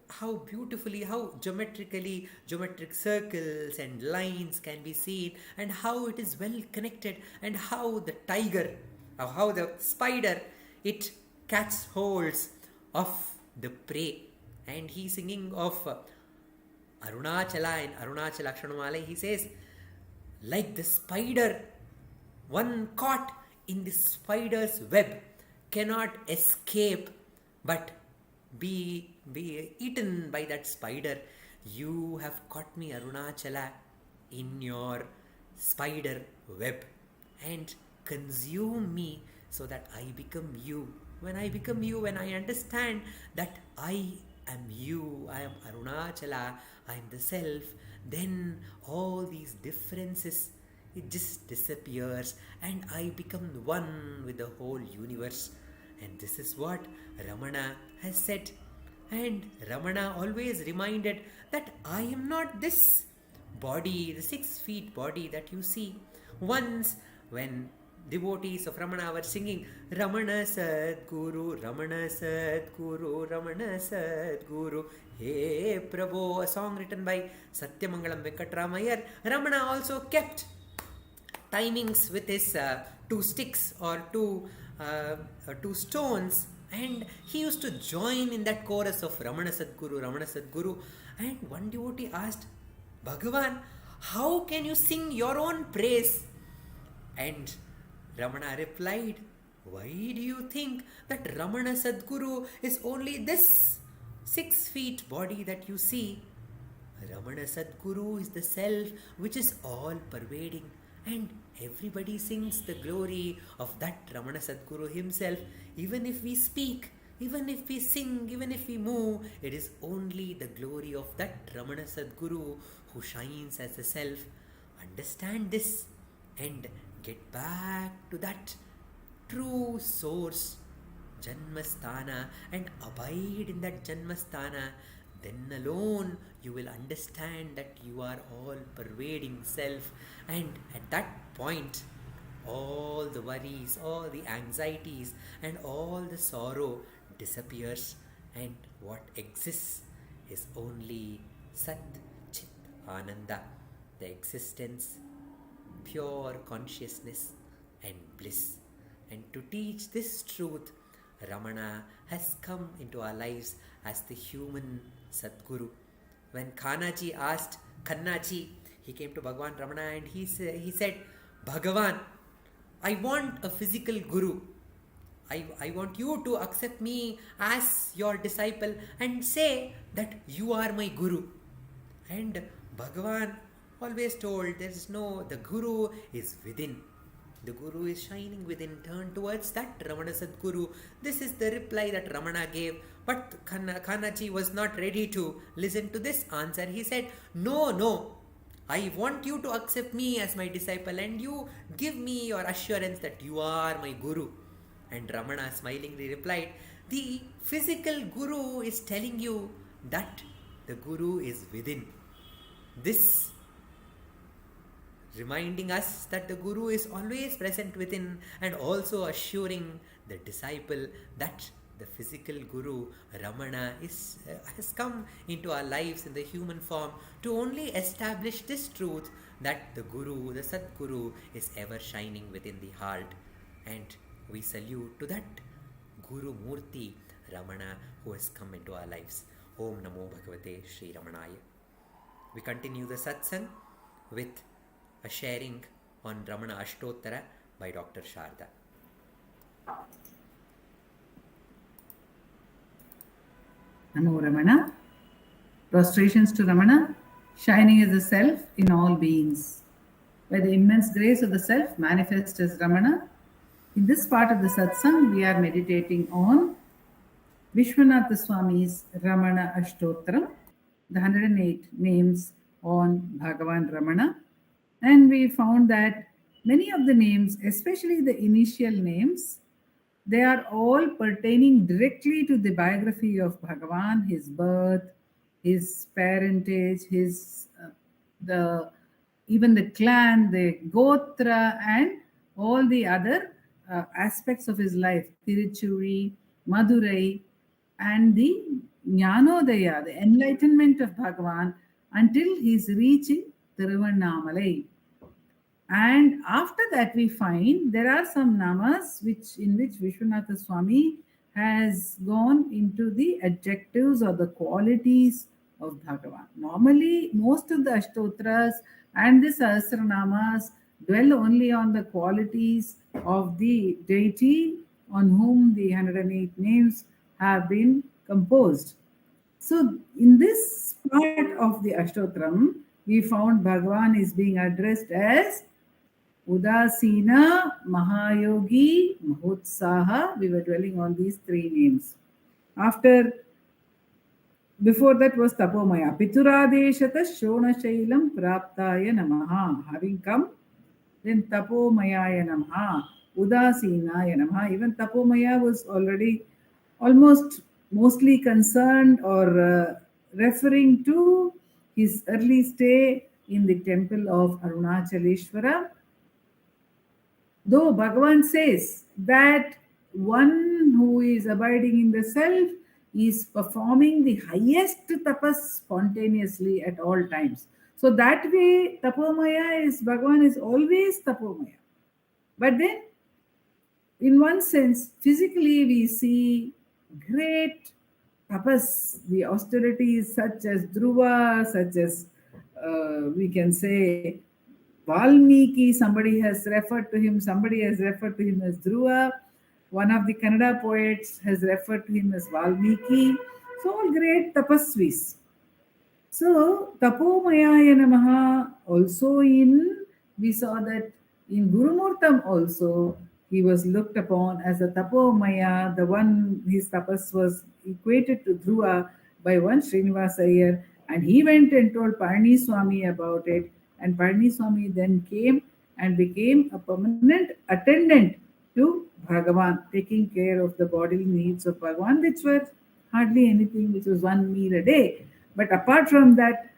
how beautifully, how geometric circles and lines can be seen, and how it is well connected, and how the tiger, or how the spider, it catches holds of the prey. And he's singing of Arunachala in Arunachala Aksharamanamalai. He says, like the spider, one caught in the spider's web cannot escape but be eaten by that spider. You have caught me, Arunachala, in your spider web, and consume me so that I become you. When I become you, when I understand that I am you, I am Arunachala, I am the self, then all these differences, it just disappears, and I become one with the whole universe. And this is what Ramana has said. And Ramana always reminded that I am not this body, the 6 feet body that you see. Once when devotees of Ramana were singing Ramana Sadguru, Ramana Sadguru, Ramana Sadguru, Hey Prabhu, a song written by Satyamangalam Venkatramayar, Ramana also kept timings with his 2 sticks or two stones, and he used to join in that chorus of Ramana Sadguru, Ramana Sadguru. And one devotee asked, Bhagavan, how can you sing your own praise? And Ramana replied, why do you think that Ramana Sadguru is only this 6 feet body that you see? Ramana Sadguru is the self which is all pervading, and everybody sings the glory of that Ramana Sadguru himself. Even if we speak, even if we sing, even if we move, it is only the glory of that Ramana Sadguru who shines as the self. Understand this and get back to that true source, Janmasthana, and abide in that Janmasthana. Then alone you will understand that you are all pervading self, and at that point all the worries, all the anxieties and all the sorrow disappears, and what exists is only Sat Chit Ananda, the existence, pure consciousness and bliss. And to teach this truth, Ramana has come into our lives as the human Sadguru. When Kanaji asked Kannaji, he came to Bhagavan Ramana and he said, Bhagavan, I want a physical guru. I want you to accept me as your disciple and say that you are my guru. And Bhagavan always told, the guru is within. The guru is shining within. Turn towards that Ramana Sadguru. This is the reply that Ramana gave. But Kanaji was not ready to listen to this answer. He said, No, I want you to accept me as my disciple and you give me your assurance that you are my guru. And Ramana smilingly replied, the physical guru is telling you that the guru is within. This reminding us that the guru is always present within, and also assuring the disciple that the physical guru Ramana has come into our lives in the human form to only establish this truth that the guru, the Sadguru, is ever shining within the heart. And we salute to that Guru Murti Ramana who has come into our lives. Om Namo Bhagavate Sri Ramanaya. We continue the satsang with a sharing on Ramana Ashtottara by Dr. Sarada. Namo Ramana. Prostrations to Ramana, shining as the self in all beings. by the immense grace of the self manifest as Ramana. In this part of the satsang, we are meditating on Vishwanatha Swami's Ramana Ashtottara, the 108 names on Bhagavan Ramana. And we found that many of the names, especially the initial names, they are all pertaining directly to the biography of Bhagavan, his birth, his parentage, his even the clan, the gotra, and all the other aspects of his life, Tiruchuri, Madurai, and the Jnanodaya, the enlightenment of Bhagavan, until he's reaching Tiruvannamalai. And after that, we find there are some namas in which Vishwanatha Swami has gone into the adjectives or the qualities of Bhagavan. Normally, most of the Ashtotras and the Sahasranamas dwell only on the qualities of the deity on whom the 108 names have been composed. So, in this part of the Ashtotram, we found Bhagavan is being addressed as Udasina, Mahayogi, Mahotsaha. We were dwelling on these three names. Before that was Tapomaya. Pituradeshata Shona Shailam Praptaya Namaha. Having come, then Tapomayaya Namaha, Udasinaya Namaha. Even Tapomaya was already mostly concerned or referring to his early stay in the temple of Arunachaleshwara. Though Bhagavan says that one who is abiding in the self is performing the highest tapas spontaneously at all times. So that way, Bhagavan is always Tapomaya. But then, in one sense, physically we see great tapas, the austerities such as Dhruva, such as we can say Valmiki, somebody has referred to him as Dhruva. One of the Kannada poets has referred to him as Valmiki. So all great tapasvis. So Tapomayaya Namaha also we saw that in Gurumurtam also, he was looked upon as a Tapomaya, the one, his tapas was equated to Dhruva by one Srinivasa Iyer, and he went and told Parni Swami about it, and Parni Swami then came and became a permanent attendant to Bhagavan, taking care of the bodily needs of Bhagavan, which were hardly anything, which was one meal a day. But apart from that,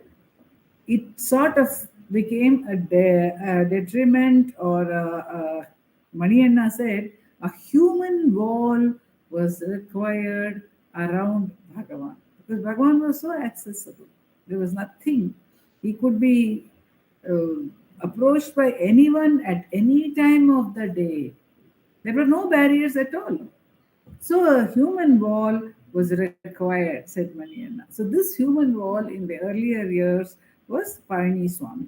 it sort of became a detriment, or Manianna said, a human wall was required around Bhagavan, because Bhagavan was so accessible. There was nothing. He could be approached by anyone at any time of the day. There were no barriers at all. So a human wall was required, said Manianna. So this human wall in the earlier years was Parni Swami.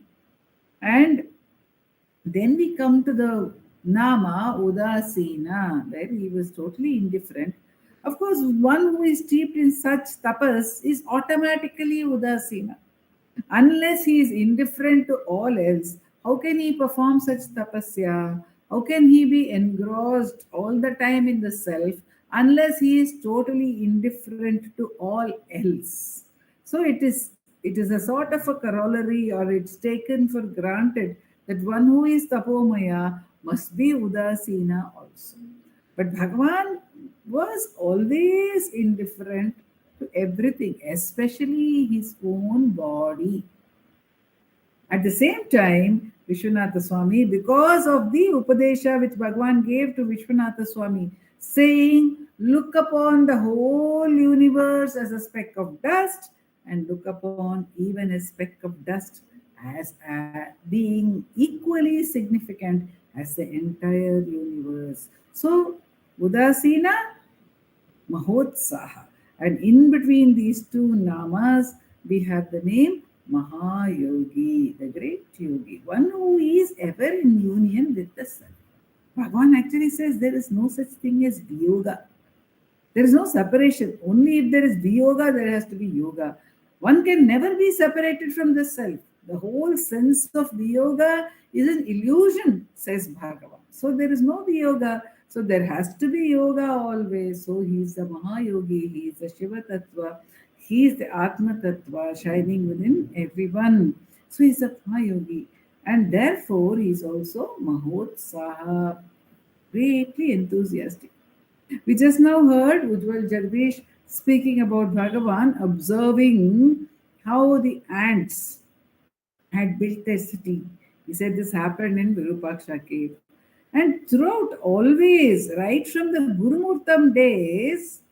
And then we come to the Nama Udasina, where he was totally indifferent. Of course, one who is steeped in such tapas is automatically Udasina. Unless he is indifferent to all else, how can he perform such tapasya? How can he be engrossed all the time in the self unless he is totally indifferent to all else? So it is a sort of a corollary, or it's taken for granted that one who is Tapomaya must be Udasina also. But Bhagavan was always indifferent to everything, especially his own body. At the same time, Vishwanatha Swami, because of the Upadesha which Bhagavan gave to Vishwanatha Swami, saying, look upon the whole universe as a speck of dust, and look upon even a speck of dust as being equally significant as the entire universe. So, Udasina, Mahotsaha. And in between these two namas, we have the name Mahayogi, the great yogi, one who is ever in union with the self. Bhagavan actually says there is no such thing as viyoga. There is no separation. Only if there is viyoga, there has to be yoga. One can never be separated from the self. The whole sense of Viyoga is an illusion, says Bhagavan. So there is no Viyoga. So there has to be yoga always. So he is the Mahayogi, he is the Shiva Tattva, he is the Atma Tattva shining within everyone. So he is a Mahayogi. And therefore he is also Mahotsaha, greatly enthusiastic. We just now heard Ujwal Jagadeesh speaking about Bhagavan, observing how the ants had built their city. He said this happened in Virupaksha cave. And throughout, always, right from the Gurumurtam days,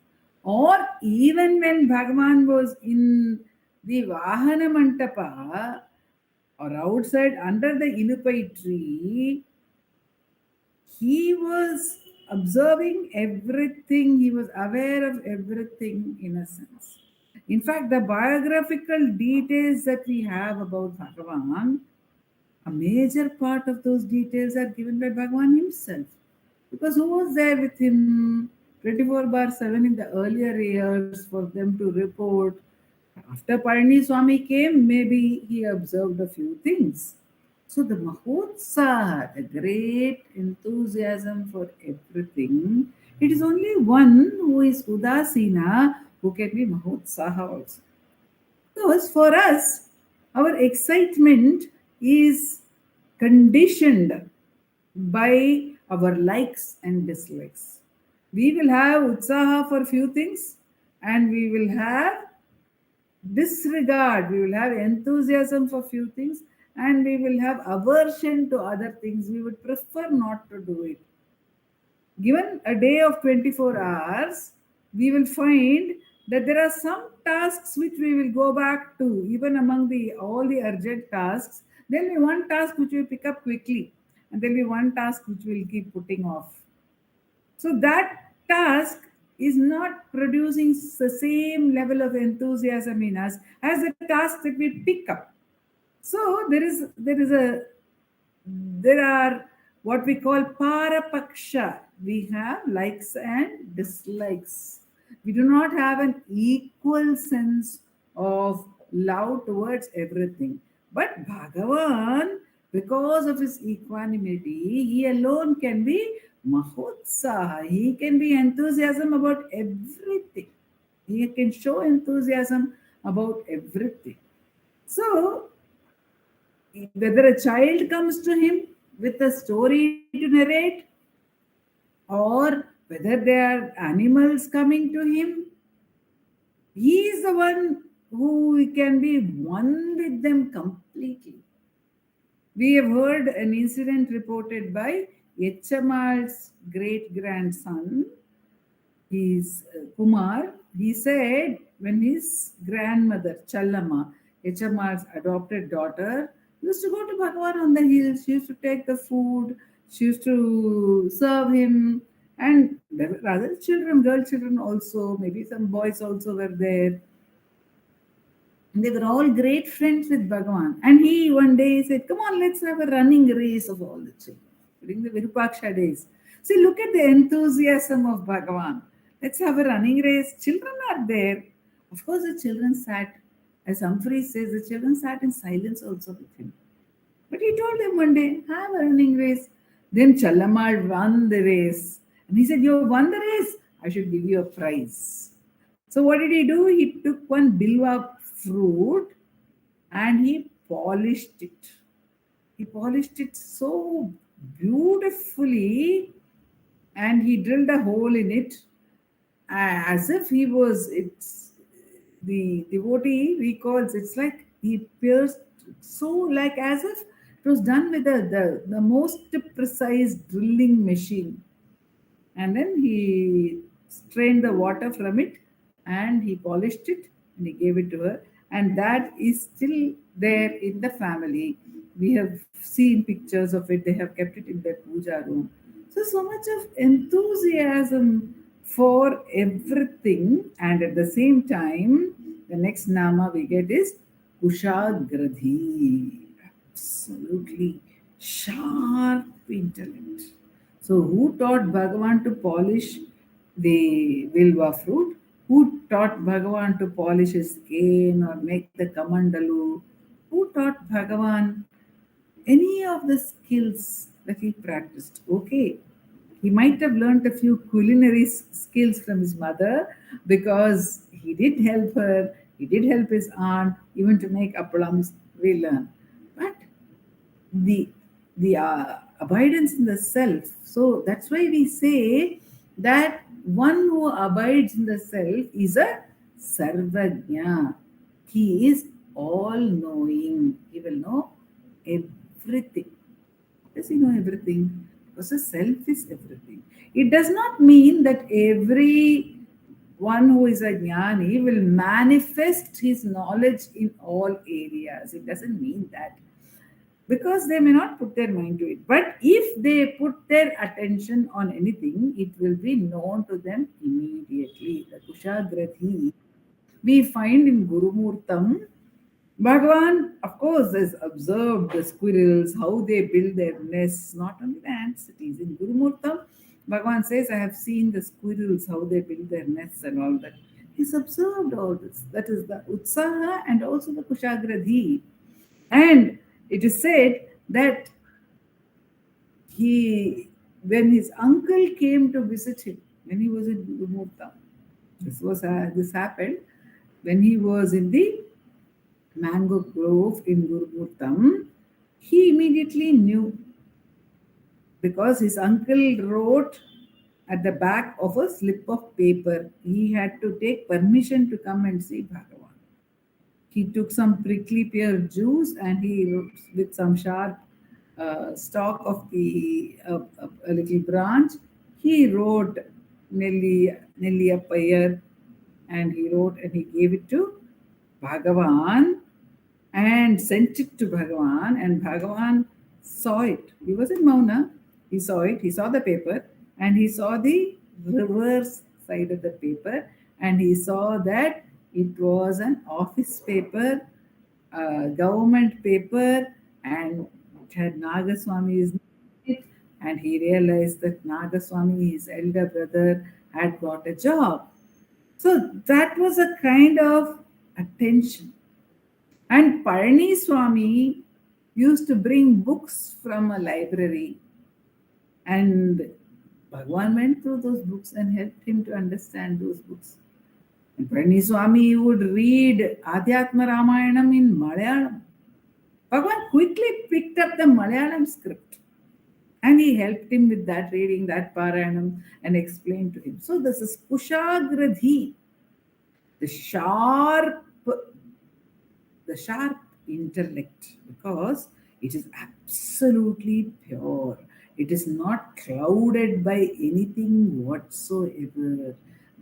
or even when Bhagavan was in the Vahana Mantapa or outside under the Inupai tree, he was observing everything, he was aware of everything in a sense. In fact, the biographical details that we have about Bhagavan, a major part of those details are given by Bhagavan himself. Because who was there with him 24/7 in the earlier years for them to report? After Parani Swami came, maybe he observed a few things. So the Mahotsaha, the great enthusiasm for everything, it is only one who is Udasina who can be Mahotsaha also. Because for us, our excitement is conditioned by our likes and dislikes. We will have Utsaha for few things and we will have disregard, we will have enthusiasm for few things and we will have aversion to other things. We would prefer not to do it. Given a day of 24 hours, we will find that there are some tasks which we will go back to, even among all the urgent tasks. There will be one task which we pick up quickly, and there will be one task which we'll keep putting off. So that task is not producing the same level of enthusiasm in us as the task that we pick up. So there are what we call parapaksha. We have likes and dislikes. We do not have an equal sense of love towards everything. But Bhagavan, because of his equanimity, he alone can be Mahotsaha. He can be enthusiasm about everything. He can show enthusiasm about everything. So, whether a child comes to him with a story to narrate, or whether there are animals coming to him, he is the one who can be one with them completely. We have heard an incident reported by Yechamal's great grandson, his Kumar. He said when his grandmother Challama, Yechamal's adopted daughter, used to go to Bhagavan on the hills. She used to take the food, she used to serve him, and there were other children, girl children also, maybe some boys also were there. And they were all great friends with Bhagavan. And he one day said, come on, let's have a running race of all the children during the Virupaksha days. See, look at the enthusiasm of Bhagavan. Let's have a running race. Children are there. Of course, the children sat, as Humphrey says, the children sat in silence also with him. But he told them one day, have a running race. Then Challamal won the race. And he said, you won the race. I should give you a prize. So what did he do? He took one bilwa fruit and he polished it. He polished it so beautifully and he drilled a hole in it as if he was, it's the devotee recalls, it's like he pierced so like as if it was done with the most precise drilling machine. And then he strained the water from it and he polished it and he gave it to her. And that is still there in the family. We have seen pictures of it. They have kept it in their puja room. So much of enthusiasm for everything. And at the same time, the next nama we get is Kushagradhi. Absolutely sharp intellect. So who taught Bhagavan to polish the Vilva fruit? Who taught Bhagavan to polish his cane or make the kamandalu? who taught Bhagavan any of the skills that he practiced? Okay, he might have learnt a few culinary skills from his mother, because he did help her, he did help his aunt, even to make appalams, we learn. But the abidance in the self. So that's why we say that one who abides in the self is a sarvajna. He is all knowing. He will know everything. Does he know everything? Because the self is everything. It does not mean that every one who is a jnani will manifest his knowledge in all areas. It doesn't mean that, because they may not put their mind to it. But if they put their attention on anything, it will be known to them immediately. The Kushagrathi we find in Gurumurtam. Bhagavan, of course, has observed the squirrels, how they build their nests, not only the ant cities. In Gurumurtam, Bhagavan says, I have seen the squirrels, how they build their nests and all that. He's observed all this. That is the Utsaha and also the Kushagrathi. And it is said that when his uncle came to visit him, when he was in Gurumurtam, this happened when he was in the mango grove in Gurumurtam. He immediately knew, because his uncle wrote at the back of a slip of paper. He had to take permission to come and see Bhagavan. He took some prickly pear juice and he wrote with some sharp stalk of a little branch. He wrote Nelliyappayar, and he wrote and he gave it to Bhagavan and sent it to Bhagavan, and Bhagavan saw it. He was in Mauna. He saw it. He saw the paper and he saw the reverse side of the paper, and he saw that it was an office paper, government paper, and it had Nagaswami's name in it, and he realized that Nagaswami, his elder brother, had got a job. So that was a kind of attention. And Parani Swami used to bring books from a library, and Bhagavan went through those books and helped him to understand those books. And Parani Swami would read Adhyatma Ramayanam in Malayalam. Bhagavan quickly picked up the Malayalam script and he helped him with that, reading that Parayanam, and explained to him. So this is Kushagrathi, the sharp intellect, because it is absolutely pure. It is not clouded by anything whatsoever.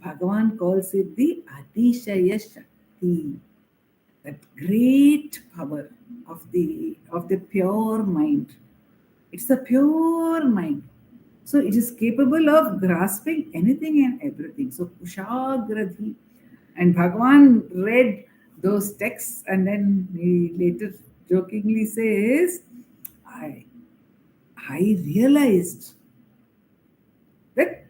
Bhagavan calls it the Atishaya Shakti, that great power of the pure mind. It's the pure mind. So it is capable of grasping anything and everything. So Kushagrathi. And Bhagavan read those texts and then he later jokingly says, I realized that,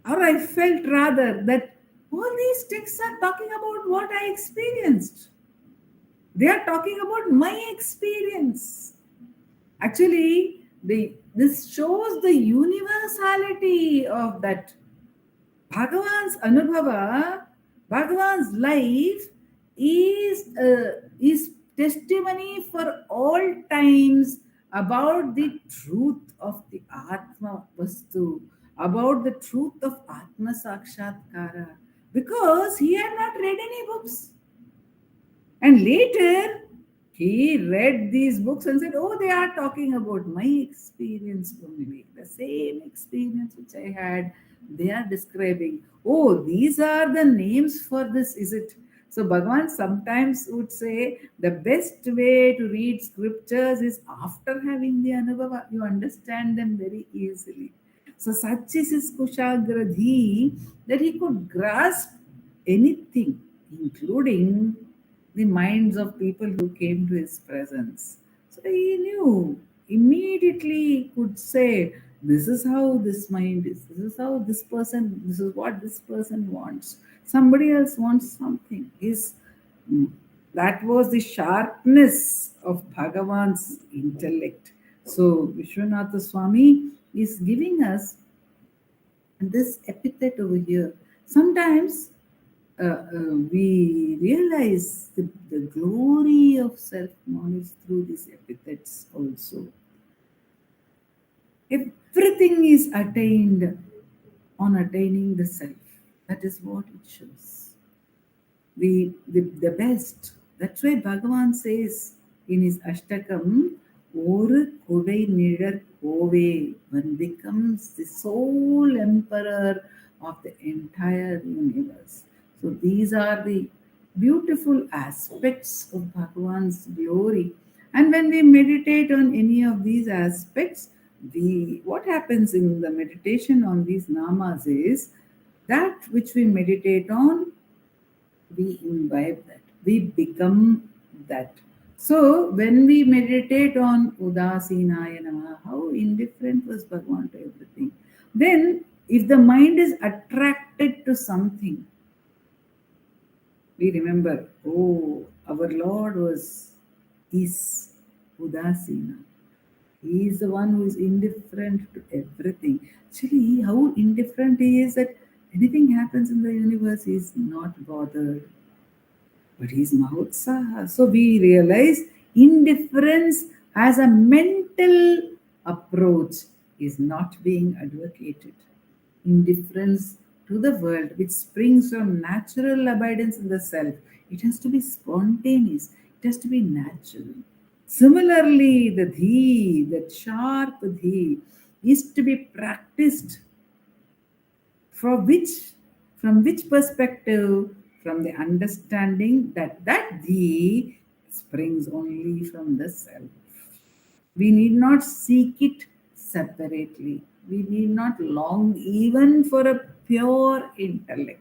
or I felt rather, that all these texts are talking about what I experienced. They are talking about my experience. Actually, this shows the universality of that. Bhagavan's Anubhava, Bhagavan's life is testimony for all times about the truth of the Atma Vastu, about the truth of Atma Sakshatkara, because he had not read any books. And later, he read these books and said, oh, they are talking about my experience only. The same experience which I had, they are describing. Oh, these are the names for this, is it? So Bhagavan sometimes would say, the best way to read scriptures is after having the Anubhava. You understand them very easily. So such is his Kushagrathi, that he could grasp anything, including the minds of people who came to his presence. So he knew, immediately could say, this is how this mind is, this is how this person, this is what this person wants. Somebody else wants something. That was the sharpness of Bhagavan's intellect. So Vishwanatha Swami is giving us this epithet over here. Sometimes we realize the glory of self-knowledge through these epithets also. Everything is attained on attaining the self. That is what it shows. The best. That's why Bhagavan says in his Ashtakam, Oru Kodai Nidar Kove, one becomes the sole emperor of the entire universe. So these are the beautiful aspects of Bhagavan's glory. And when we meditate on any of these aspects, what happens in the meditation on these namas is that which we meditate on, we imbibe that, we become that. So when we meditate on Udasinaya Namaha, how indifferent was Bhagavan to everything. Then if the mind is attracted to something, we remember, oh, our Lord is Udasina. He is the one who is indifferent to everything. Actually, how indifferent he is that anything happens in the universe, he is not bothered. But he is Mahotsaha. So we realize indifference as a mental approach is not being advocated. Indifference to the world, which springs from natural abidance in the self, it has to be spontaneous, it has to be natural. Similarly, the dhi, that sharp dhi, is to be practiced. From which perspective? From the understanding that dhi springs only from the self. We need not seek it separately. We need not long even for a pure intellect.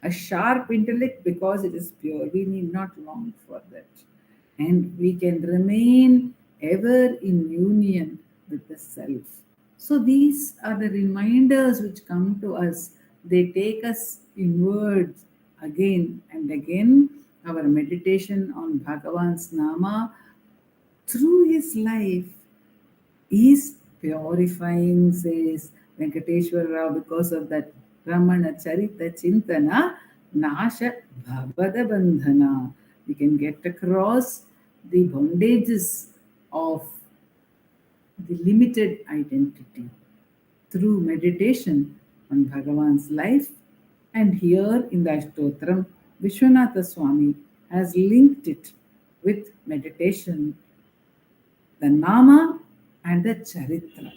A sharp intellect, because it is pure, we need not long for that. And we can remain ever in union with the self. So these are the reminders which come to us. They take us inwards again and again. Our meditation on Bhagavan's Nama through his life is purifying, says Venkateshwara Rao, because of that Ramana Charita Chintana Nasha Bhavada Bandhana. We can get across the bondages of the limited identity through meditation on Bhagavan's life. And here in the Ashtottara, Vishwanatha Swami has linked it with meditation, the Nama and the Charitra.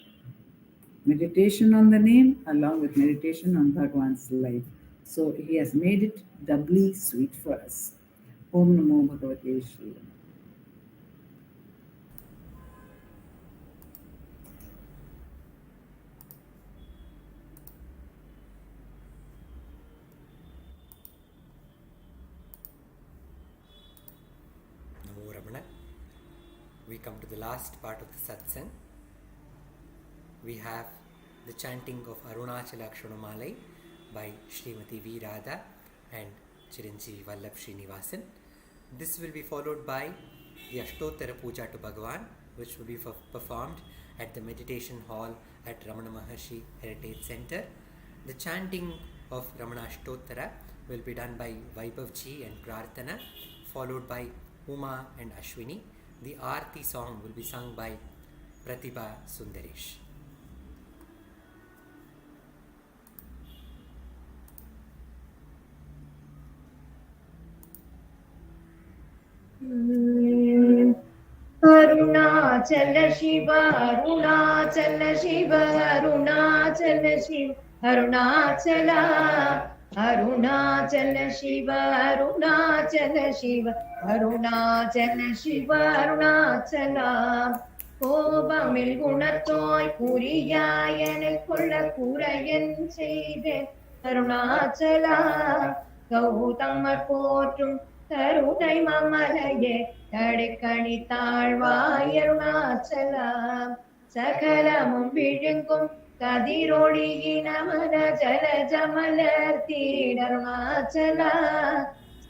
Meditation on the name along with meditation on Bhagavan's life. So he has made it doubly sweet for us. Om Namo Bhagavate Shri. Namo Ramana. We come to the last part of the satsang. We have the chanting of Arunachala Aksharamanamalai by Srimati V. Radha and Chiranjeevi Vallabh Srinivasan. This will be followed by the Ashtottara puja to Bhagavan, which will be performed at the meditation hall at Ramana Maharshi Heritage Center. The chanting of Ramana Ashtottara will be done by Vaibhavji and Prarthana, followed by Uma and Ashwini. The Arati song will be sung by Pratibha Sundaresh. Arunachala Shiva, Arunachala Shiva, Arunachala Shiva, Arunachala, Arunachala Shiva, Arunachala Shiva, Arunachala Shiva, Arunachala. கோபமில் குணத்தோய் புரியாயனை கொள்ள குறையன் செய்தேன் அருணாச்சலா. கௌதமர் போற்றும் கருணை மமலையே கடைக்கணி தாழ்வாய் அருணாச்சலா. சகலமும் விழுங்கும் கதிரொளியின மன ஜல ஜமலர் தீடருணாச்சலா.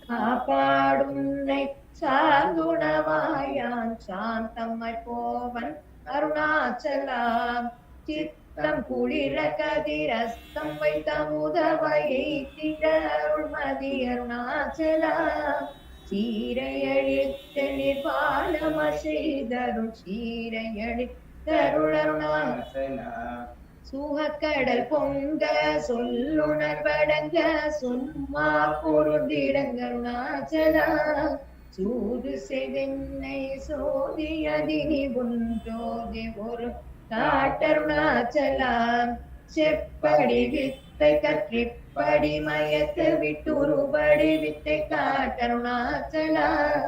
காப்பாடுன்னை சார்ந்துணவாயான் சாந்தம்மாய் போவன் அருணாச்சலாம் சித்தம் குளிர கதிரஸ்தம் வைத்த முதவையை திட அருள்மதி அருணாச்சலாம் சீரையழித்து நிர்வாணம செய்தருள் சீரையழித்தருள் அருணாச்சலாம் சூகக்கடல் பொங்க சொல்லுணர்வடங்க சும்மா பொருந்திடங்க அருணாச்சலாம் சூது செய்தென்னை சோதியதினி ஒன்றோதி ஒரு காட்டருணாச்சலாம் செப்படி வித்தை கற்றிப்படி மயத்து விட்டுருபடி வித்தை காட்டருணாச்சலாம்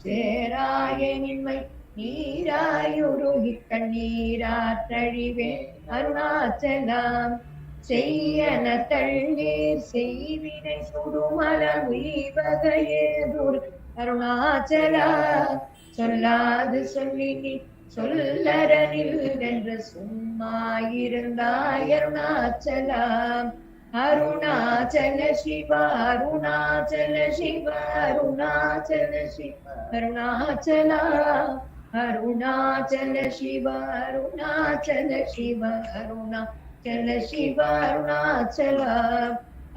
சேராயனின்மை நீராயுருகி கண்ணீராற்றழிவே அருணாச்சலாம் செய்யன தள்ளீர் செய்வினை சுடுமல உய்வகையேதுர் அருணாச்சலா சொல்லாது சொல்லி நீ சொல்லரனில் என்று சும்மாயிருந்தாய் அருணாச்சலாம் அருணாச்சல சிவ அருணாச்சல சிவ அருணாச்சல சிவ அருணாச்சலா அருணாச்சல சிவ அருணாச்சல சிவ அருணாச்சல சிவ அருணாச்சலா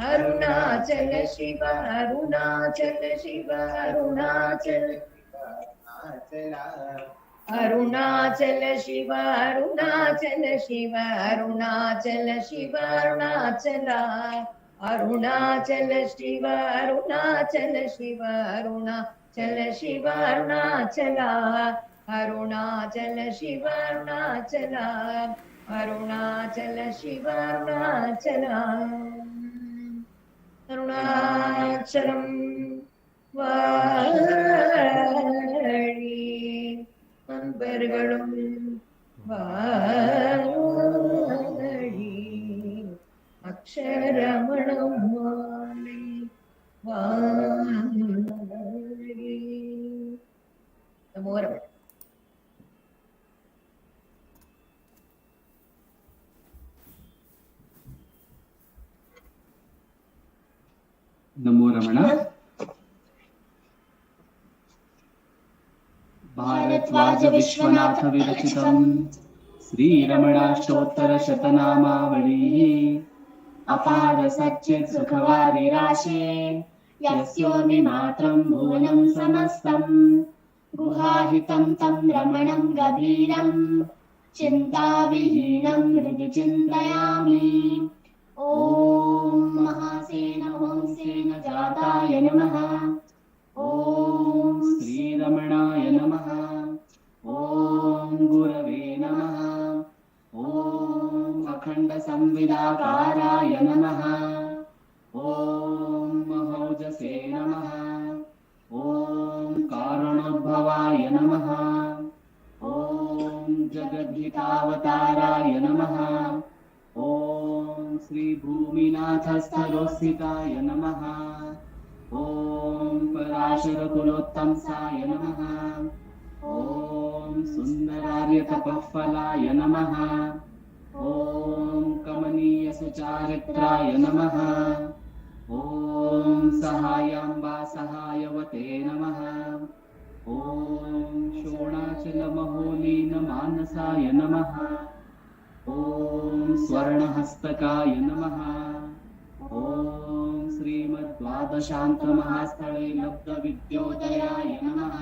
அருணாச்சல சிவ அருணாச்சல சிவ அருணாச்சல அருணாச்சல சிவ அருணாச்சல சிவ அருணாச்சல சிவ அருணாச்சலா அருணாச்சல சிவ அருணாச்சல சிவ அருணாச்சல சிவ அருணாச்சலா அருணாச்சல சிவ அருணாச்சலா அருணாச்சல சிவ அருணாச்சலா அருணாச்சலம் வாழி அன்பர்களும் வாழி அக்ஷரமணமாலை வாழி நமோ ரமண नमो रमण भारद्वाज विश्वनाथ विरचितं श्रीरमणाष्टोत्तर शतनामावली अपार सच्चित् सुखवारिराशे यस्योर्मि मात्रं भुवनं समस्तं गुहाहितं तं रमणं गभीरं चिन्ताविहीनं हृदि चिन्तयामि ओम महासेन हंसेन जाताय नमः ओम श्री रमणाय नमः ओम गुरवे नमः ओम अखंड संविदाकाराय नमः ओम महौजसे नमः ओम कारणोद्भवाय नमः ओम जगद्धितावताराय नमः ओम श्री भूमिनाथस्थलोस्थिताय नमः ओम पराशर कुलोत्तंसाय नमः ओम सुंदरार्य तपःफलाय नमः ओम कमनीय सुचारित्राय नमः ओम सहायांबा सहायवते नमः ओम शोणाचल महोलीन मानसाय नमः ओम स्वर्णहस्तकाय नमः ओम श्रीमद्द्वादशान्त महास्थले लब्ध विद्योदयाय नमः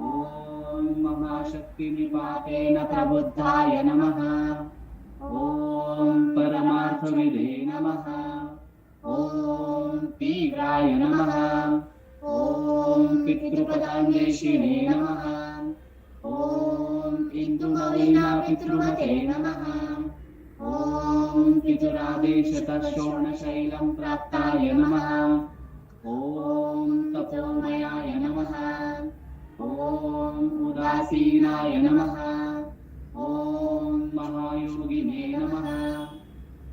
ओम महाशक्ति निपातेन प्रबुद्धाय नमः ओम परमार्थविदे नमः ओम तीव्राय नमः ओम पितृपदान्वेषिणे नमः ओम इंदुमलिना पितृमते नमः ओम पितुरादेशतशोणशैलं प्राप्ताय नमः ओम तपोमयाय नमः ओम उदासीनाय नमः ओम महायोगिने नमः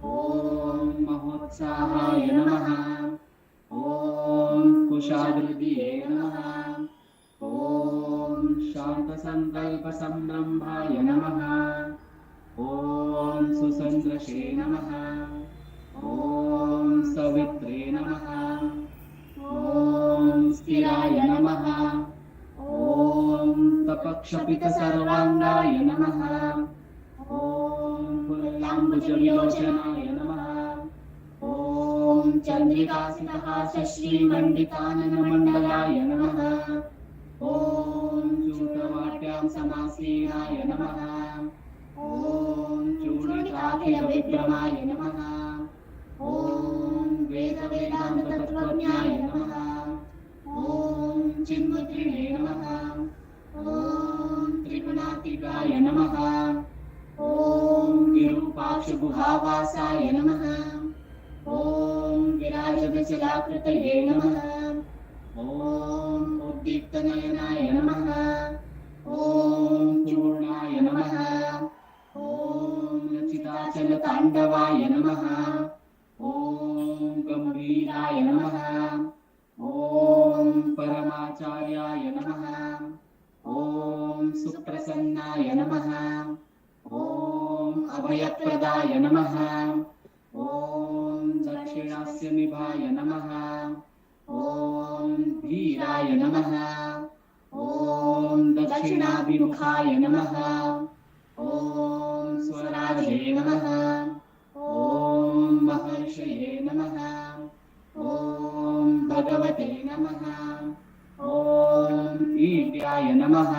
ओम महोत्साहाय नमः ओम कुशाग्रदिये नमः ओम शांतसंकल्प संरंभाय नमः ओम सुसंद्रशे नमः ओम सवित्रे नमः ओम स्थिराय नमः। ॐ तपक्षपितसर्वाङ्गाय नमः। ॐ फुल्लाम्बुजविलोचनाय नमः। ॐ चन्द्रिकासितहासश्रीमण्डिताननमण्डलाय नमः। ॐ चूडवाट्यां समासीनाय नमः। ॐ चूडिताखिलविक्रमाय नमः। ॐ वेदवेदान्ततत्त्वज्ञाय नमः। ॐ चिन्मत्रिणे नमः। ॐ त्रिगुणातीताय नमः। ॐ विरूपाक्षगुहावासाय नमः। ॐ विराजगजलाकृतये नमः। ॐ उद्दीप्तनयनाय नमः। ॐ चूर्णाय नमः। ॐ लचिताचलताण्डवाय नमः। ॐ गम्भीराय नमः। ॐ परमाचार्याय नमः। ॐ सुप्रसन्नाय नमः। ॐ अभयप्रदाय नमः। ॐ दक्षिणास्यनिभाय नमः। ॐ धीराय नमः। ॐ दक्षिणाभिमुखाय नमः। ॐ स्वराजे नमः। ॐ महर्षये नमः। ॐ भगवते नमः। ॐ ईड्याय नमः।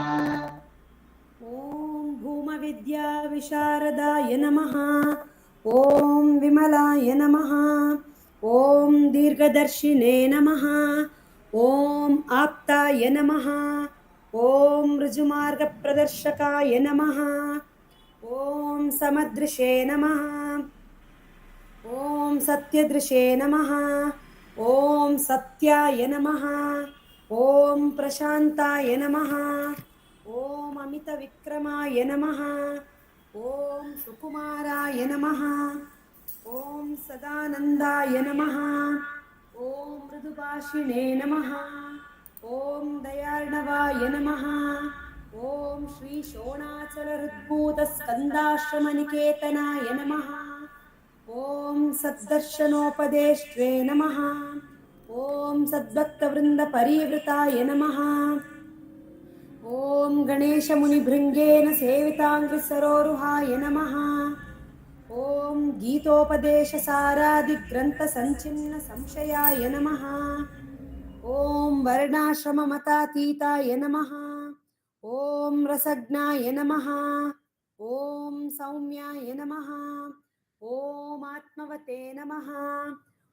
ॐ भूमविद्या विशारदाय नमः। ॐ विमलाय नमः। ॐ दीर्घदर्शिने नमः। ॐ आप्ताय नमः। ॐ ऋजुमार्गप्रदर्शकाय नमः। ॐ समदृशे नमः। ॐ सत्यदृशे नमः। ॐ सत्याय नमः। ॐ प्रशान्ताय नमः। ॐ अमितविक्रमाय नमः। ॐ सुकुमाराय नमः। ॐ सदानन्दाय नमः। ॐ मृदुभाषिणे नमः। ॐ दयार्णवाय नमः। ॐ श्री शोणाचलहृद्भूतस्कन्दाश्रमनिकेतनाय नमः। ॐ सद्दर्शनोपदेष्ट्रे नमः। ॐ सद्भक्तवृन्दपरिवृताय नमः। ॐ गणेशमुनिभृङ्गेन सेविताङ्घ्रिसरोरुहाय नमः। ॐ गीतोपदेशसारादिग्रन्थसञ्चिन्नसंशयाय नमः। ॐ वर्णाश्रममतातीताय नमः। ॐ रसज्ञाय नमः। ॐ सौम्याय नमः। ॐ आत्मवते नमः।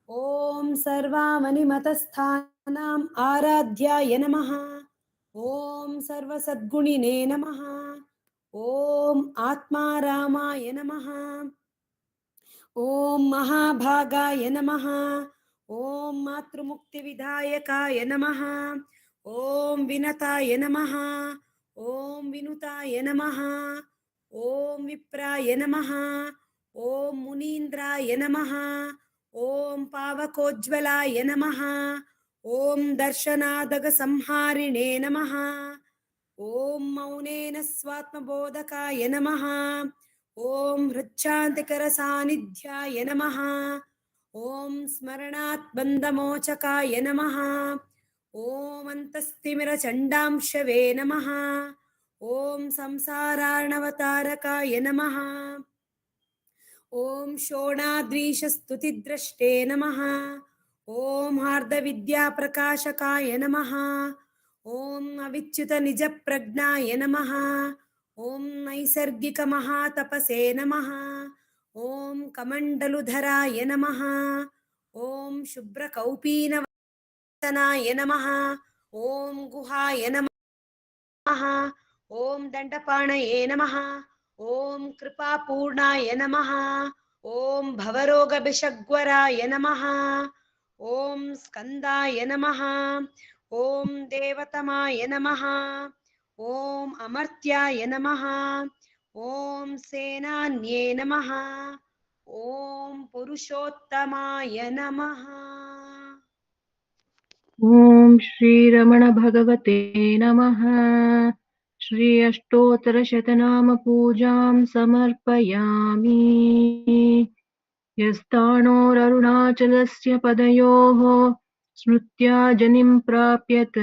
ॐ सर्वामनिमतस्थानाम् आराध्याय नमः। ॐ सर्वसद्गुणिने नमः। ॐ आत्मारामाय नमः। ॐ महाभागाय नमः। ॐ मातृमुक्तिविधायकाय नमः। ॐ विनताय नमः। ॐ विनुताय नमः। ॐ विप्राय नमः। ॐ मुनीन्द्राय नमः। ॐ पावकोज्ज्वलाय नमः। ॐ दर्शनादगसंहारिणे नमः। ॐ मौनेन स्वात्मबोधकाय नमः। ॐ हृच्छान्तिकरसान्निध्याय नमः। ॐ स्मरणात् बन्धमोचकाय नमः। ॐ अन्तस्तिमिरचण्डांशवे नमः। ॐ संसारार्णवतारकाय नमः। ॐ शोणाद्रीशस्तुतिद्रष्टे नमः। ॐ हार्दविद्याप्रकाशकाय नमः। ॐ अविच्युतनिजप्रज्ञाय नमः। ॐ नैसर्गिकमहातपसे नमः। ॐ कमण्डलुधराय नमः। ॐ शुभ्रकौपीनवदनाय नमः। ॐ गुहाय नमः। ॐ दण्डपाणये नमः। ॐ कृपापूर्णाय नमः। ॐ भवरोगभिषग्वराय नमः। ॐ स्कन्दाय नमः। ॐ देवतमाय नमः। ॐ अमर्त्याय नमः। ॐ सेनान्ये नमः। ॐ पुरुषोत्तमाय नमः। ॐ श्रीरमण भगवते नमः। श्री अष्टोत्तरशतनाम पूजां समर्पयामि। यस्ताणोररुणाचलस्य पदयोः स्मृत्या जनिं प्राप्यत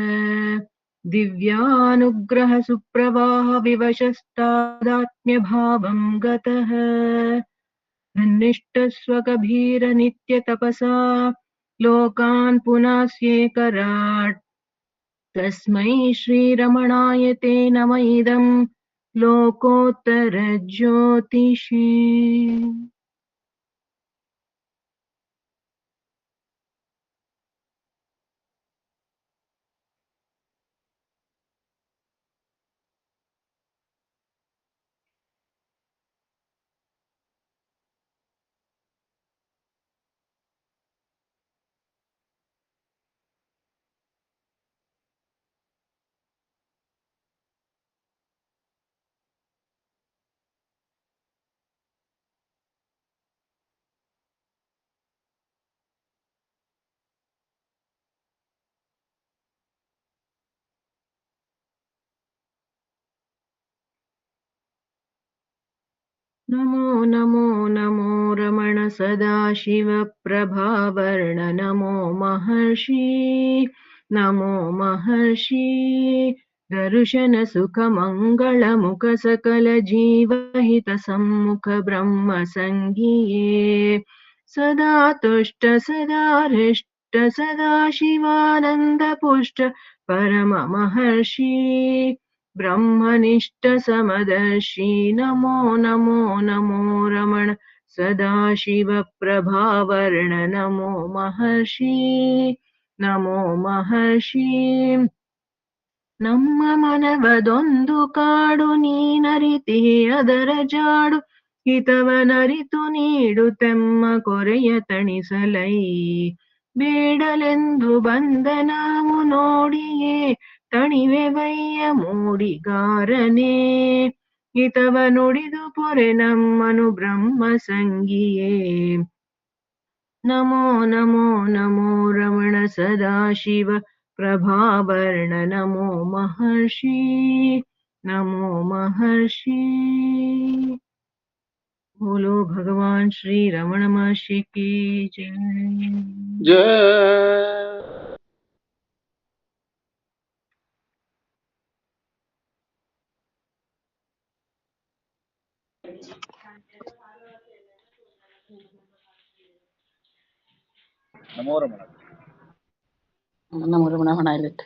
दिव्यानुग्रहसुप्रवाहविवशस्तादात्म्यभावं गतः निष्ठस्वगभीरनित्यतपसा लोकान् पुनास्येकराट् तस्मै श्रीरमणाय ते नम इदं लोकोत्तरज्योतिषे। नमो नमो नमो रमण सदाशिव प्रभावर्ण नमो महर्षि नमो महर्षि दर्शन सुख मंगल मुख सकल जीवहित सम्मुख ब्रह्म संगिये सदा तुष्ट सदा हृष्ट सदा शिवानंद पुष्ट परम महर्षि ब्रह्मनिष्ठ समदर्शी नमो नमो नमो रमण सदाशिव प्रभावर्ण नमो महर्षि नमो महर्षि ನಮ್ಮ ಮನವದೊಂದು ಕಾಡು ನೀನರಿತಿಹೆ ಅದರ ಜಾಡು ಹಿತವನರಿತು ನೀಡು ತೆಮ್ಮ ಕೊರೆಯ ತಣಿಸಲೈ ಬೇಡಲೆಂದು ಬಂದ ನಾವು ನೋಡಿಯೇ ತಣಿವೆ ಬಯ್ಯ ಮೂಡಿಗಾರನೇ ಹಿತವ ನುಡಿದು ಪೊರೆ ನಮ್ಮನು ಬ್ರಹ್ಮ ಸಂಗಿಯೇ ನಮೋ ನಮೋ ನಮೋ ರಮಣ ಸದಾಶಿವ प्रभावर्ण नमो महर्षि नमो महर्षि। बोलो भगवान श्री रमण महर्षि की जय। जय नमो रमण म्हणायलेत.